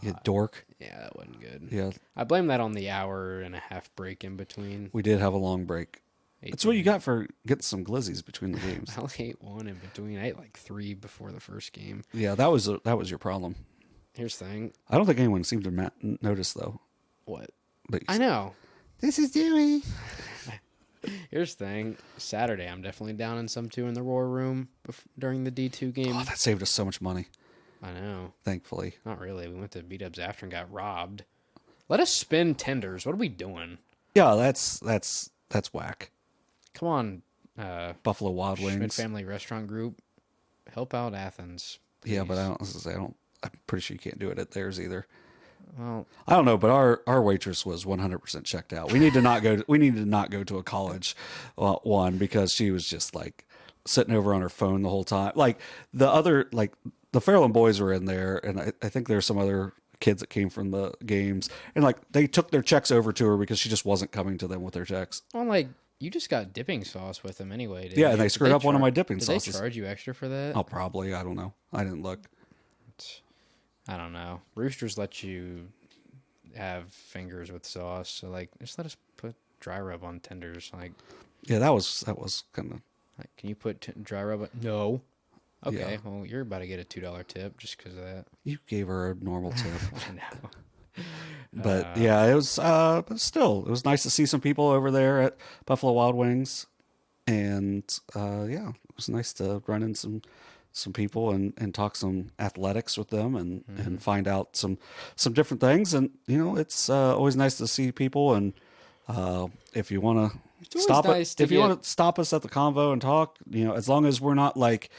You dork. Yeah, that wasn't good. Yeah. I blame that on the hour and a half break in between. We did have a long break. That's what you got for getting some glizzies between the games. I only ate one in between. I ate like 3 before the first game. Yeah, that was your problem. Here's the thing. I don't think anyone seemed to notice, though. What? But I know. This is Dewey. Here's the thing. Saturday, I'm definitely down in some 2 in the Roar Room during the D2 game. Oh, that saved us so much money. I know. Thankfully. Not really. We went to B-Dubs after and got robbed. Let us spin tenders. What are we doing? Yeah, that's whack. Come on, Buffalo Wild Wings. Schmidt Family Restaurant Group. Help out Athens. Please. Yeah, but I I'm pretty sure you can't do it at theirs either. Well, I don't know, but our waitress was 100% checked out. We need to not go. We needed to not go to a college one because she was just like sitting over on her phone the whole time. Like the Fairland boys were in there, and I think there's some other kids that came from the games, and like they took their checks over to her because she just wasn't coming to them with their checks. well, like you just got dipping sauce with them anyway. Yeah, and they screwed up one of my dipping did sauces. Did they charge you extra for that? Oh, probably. I don't know. I didn't look. I don't know. Roosters let you have fingers with sauce, so like just let us put dry rub on tenders. Like, yeah, that was kind of. Like, can you put dry rub on? No. Okay, Yeah. well, you're about to get a $2 tip just because of that. You gave her a normal tip. I know. But yeah, it was. But still, it was nice to see some people over there at Buffalo Wild Wings, and yeah, it was nice to run in some people and talk some athletics with them and find out some different things. And you know, it's always nice to see people. And if you want to stop if you want to stop us at the Convo and talk, you know, as long as we're not like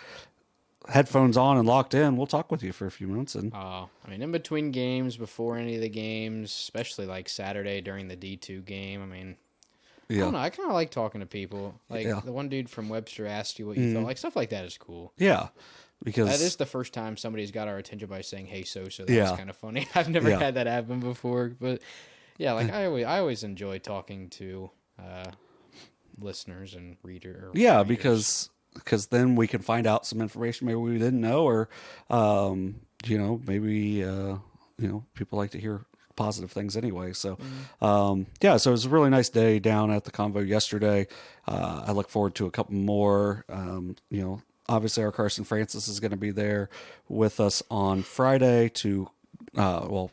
headphones on and locked in, we'll talk with you for a few minutes. And I mean, in between games, before any of the games, especially like Saturday during the D2 game, I mean, I don't know, I kind of like talking to people. Like the one dude from Webster asked you what you thought. Like stuff like that is cool. Yeah, because that is the first time somebody's got our attention by saying, "Hey, SOSA." That's kind of funny. I've never had that happen before, but yeah, like I always enjoy talking to listeners and readers. Yeah, because then we can find out some information maybe we didn't know, or you know, maybe you know, people like to hear positive things anyway. So yeah, so it was a really nice day down at the Convo yesterday. I look forward to a couple more. You know, obviously our Carson Francis is going to be there with us on Friday to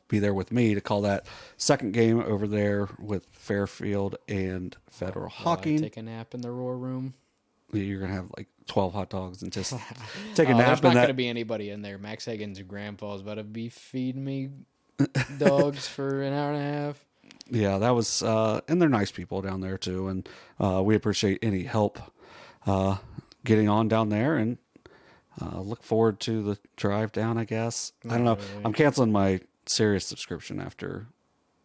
be there with me to call that second game over there with Fairfield and Federal Hawking. Take a nap in the Roar Room. You're gonna have like 12 hot dogs and just take a nap. There's not gonna be anybody in there. Max Hagan's grandpa's about to be feeding me dogs for an hour and a half. Yeah, that was and they're nice people down there too, and we appreciate any help getting on down there, and look forward to the drive down, I guess. I don't know. I'm canceling my Sirius subscription after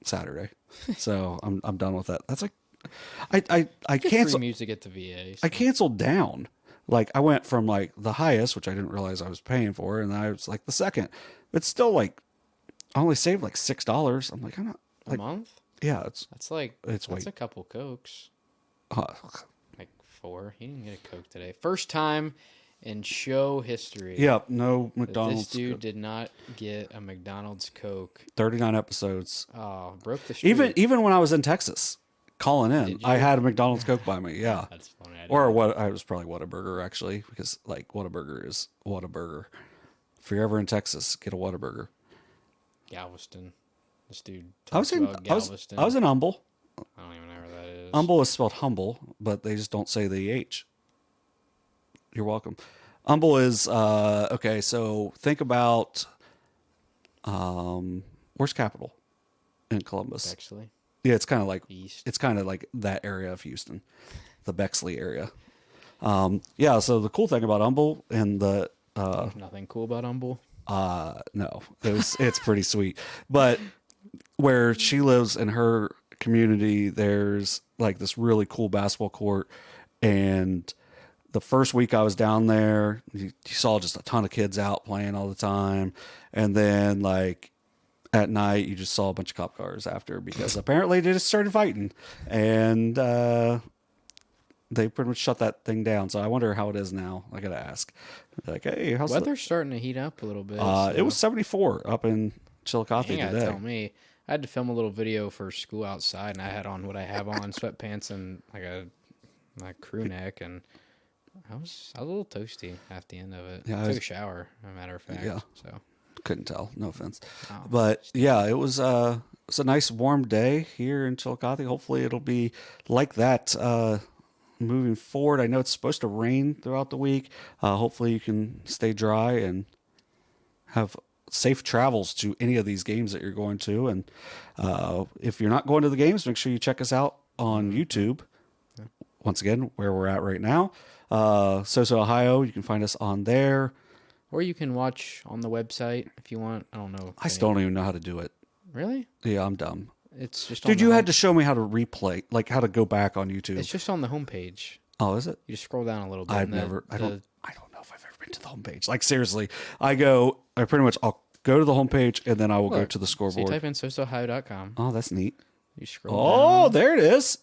Saturday, so I'm done with that. That's like I canceled music at the VA. So. I canceled down. Like I went from like the highest, which I didn't realize I was paying for, and I was like the second. But still, like I only saved like $6. I'm like, I'm not like, a month. Yeah, that's a couple Cokes. Like 4. He didn't get a Coke today. First time in show history. Yep, no McDonald's. This dude did not get a McDonald's Coke. 39 episodes. Oh, broke the streak. Even when I was in Texas calling in, I had a McDonald's Coke by me. Yeah, that's funny. I was probably Whataburger actually, because like Whataburger is Whataburger. If you're ever in Texas, get a Whataburger. Galveston. This dude. I was in Galveston. I was in Humble. I don't even know where that is. Humble is spelled humble, but they just don't say the H. You're welcome. Humble is okay. So think about where's Capital in Columbus? Bexley. Yeah, it's kind of like East. It's kind of like that area of Houston, the Bexley area. Yeah. So the cool thing about Humble and the nothing cool about Humble. No, it's pretty sweet. But where she lives in her community, there's like this really cool basketball court, and the first week I was down there, you saw just a ton of kids out playing all the time. And then like at night, you just saw a bunch of cop cars after, because apparently they just started fighting, and they pretty much shut that thing down. So I wonder how it is now. I got to ask. Like, hey, how's weather's starting to heat up a little bit? It was 74 up in Chillicothe today. Tell me. I had to film a little video for school outside, and I had on what I have on, sweatpants and like a crew neck, and I was a little toasty at the end of it. Yeah, I took a shower, as a matter of fact. Yeah. So couldn't tell. No offense. Oh, but yeah, it was a nice warm day here in Chillicothe. Hopefully it'll be like that moving forward. I know it's supposed to rain throughout the week. Hopefully you can stay dry and have safe travels to any of these games that you're going to. And if you're not going to the games, make sure you check us out on YouTube. Once again, where we're at right now. SOSA Ohio, you can find us on there. Or you can watch on the website if you want. I don't know. I still don't even know how to do it. Really? Yeah, I'm dumb. It's just Dude, you had to show me how to replay, like how to go back on YouTube. It's just on the homepage. Oh, is it? You just scroll down a little bit. I don't know if I've ever been to the homepage. Like seriously, I'll go to the homepage and then I will go to the scoreboard. So you type in sosaohio.com. Oh, that's neat. You scroll down. There it is.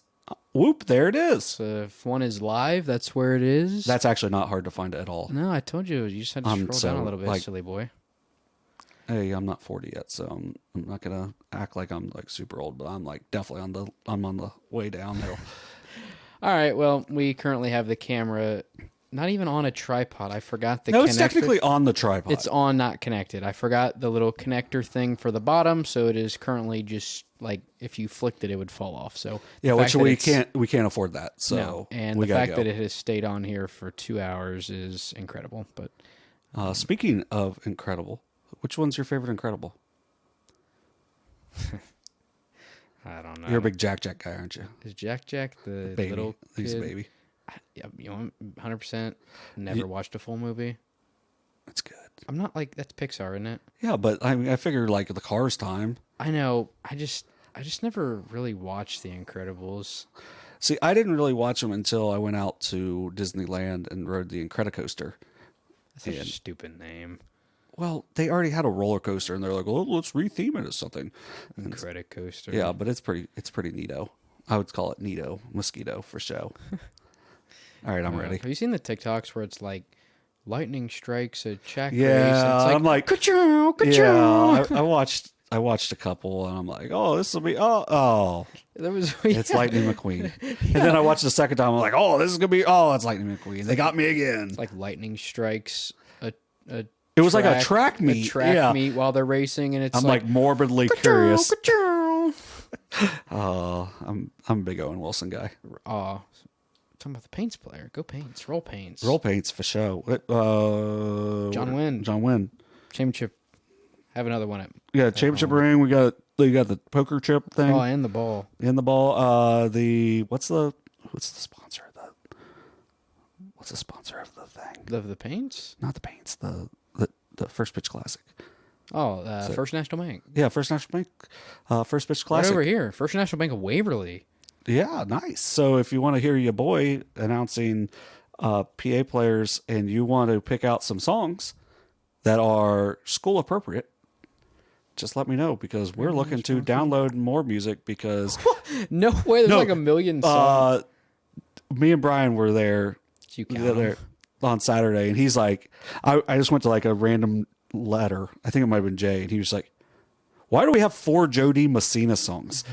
Whoop, there it is. So if one is live, that's where it is. That's actually not hard to find at all. No, I told you. You just had to scroll down a little bit, silly boy. Hey, I'm not 40 yet, so I'm not gonna act like I'm like super old, but I'm like definitely I'm on the way downhill. All right. Well, we currently have the camera not even on a tripod. I forgot the connector. No, it's technically on the tripod. It's on, not connected. I forgot the little connector thing for the bottom, so it is currently just like if you flicked it, it would fall off. So yeah, which we can't afford that. So no. And the fact that it has stayed on here for 2 hours is incredible. But speaking of incredible, which one's your favorite Incredible? I don't know. You're a big Jack guy, aren't you? Is Jack the baby. little kid? He's a baby. Yeah, 100% never watched a full movie. That's good. I'm not like, that's Pixar, isn't it? Yeah, but I mean, I figure like the Cars time. I know. I just never really watched The Incredibles. See, I didn't really watch them until I went out to Disneyland and rode the Incredicoaster. That's such a stupid name. Well, they already had a roller coaster, and they're like, "Well, let's retheme it as something." Incredicoaster. Yeah, but it's pretty neato. I would call it neato, mosquito for show. All right, I'm ready. Have you seen the TikToks where it's like lightning strikes a check race? Yeah, And I'm like, ka-chow, ka-chow. Yeah, I watched a couple, and I'm like, oh, this will be There was it's Lightning McQueen. And then I watched the second time, I'm like, oh, this is gonna be it's Lightning McQueen. They got me again. It's like lightning strikes a It was like a track meet. A track meet while they're racing, and it's I'm like morbidly ka-chow, curious. ka-chow. I'm a big Owen Wilson guy. Talking about the Paints player. Go Paints. Roll Paints. Roll Paints for show. John Wynn. John Wynn. Championship. Have another one at. Yeah, championship ring. We got the poker chip thing. Oh, and the ball. And the ball. What's the sponsor of the? What's the sponsor of the thing? Of the Paints? Not the Paints. The First Pitch Classic. Oh, First National Bank. Yeah, First National Bank. First Pitch Classic. Right over here. First National Bank of Waverly. Yeah, nice. So if you want to hear your boy announcing PA players and you want to pick out some songs that are school appropriate, just let me know because we're looking to download more music because... No way. There's like a million songs. Me and Brian were there, on Saturday, and he's like, I just went to like a random letter. I think it might have been Jay, and he was like, why do we have 4 Jody Messina songs?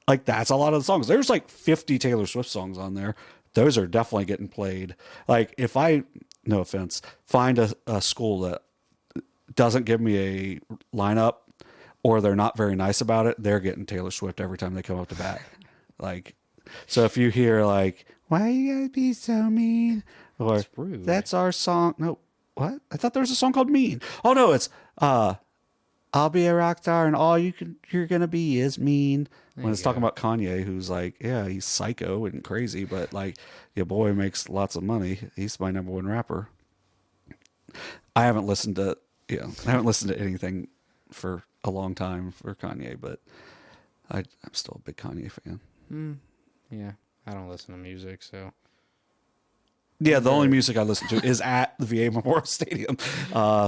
Like, that's a lot of the songs. There's like 50 Taylor Swift songs on there. Those are definitely getting played. Like, if I, no offense, find a school that doesn't give me a lineup or they're not very nice about it, they're getting Taylor Swift every time they come up to bat. Like, so if you hear like, why you gotta be so mean? Or that's rude. That's our song. No, what? I thought there was a song called Mean. Oh no, it's I'll be a rock star and all you're gonna be is mean. When it's talking about Kanye, who's like, yeah, he's psycho and crazy, but like your boy makes lots of money. He's my number one rapper. I haven't listened to anything for a long time for Kanye, but I'm still a big Kanye fan. Yeah, I don't listen to music, so. Yeah, the only music I listen to is at the VA Memorial Stadium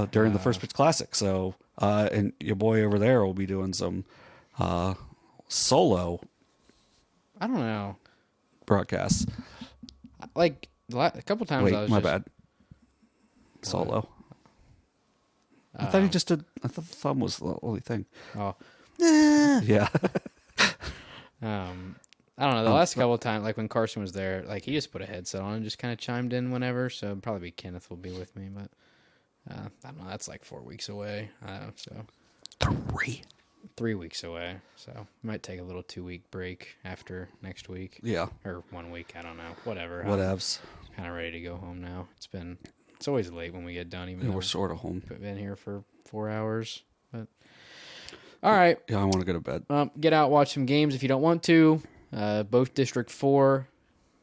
during the First Pitch Classic. So, and your boy over there will be doing some solo. I don't know. Broadcasts. Like a couple times. Wait, my bad. Solo. I thought he just did. I thought the thumb was the only thing. Oh. Yeah. I don't know. The last couple of times, like when Carson was there, like he just put a headset on and just kind of chimed in whenever. So probably Kenneth will be with me, but I don't know. That's like 4 weeks away. So 3 weeks away. So might take a little 2-week break after next week. Yeah. Or 1 week. I don't know. Whatever. Whatevs. Kind of ready to go home now. It's always late when we get done. Even though we're sort of home. We've been here for 4 hours. But all right. Yeah, I want to go to bed. Get out, watch some games if you don't want to. Both District 4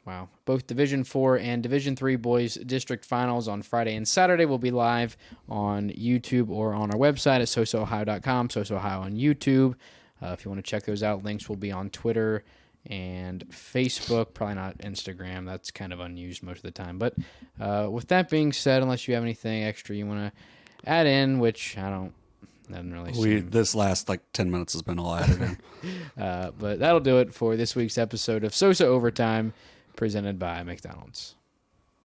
Wow. Both Division 4 and Division 3 boys district finals on Friday and Saturday will be live on YouTube or on our website at sosaohio.com, Sosa Ohio on YouTube. If you want to check those out, links will be on Twitter and Facebook, probably not Instagram. That's kind of unused most of the time. But with that being said, unless you have anything extra you want to add in, which I don't, doesn't really seem. This last 10 minutes has been all added in. But that'll do it for this week's episode of SOSA Overtime, presented by McDonald's.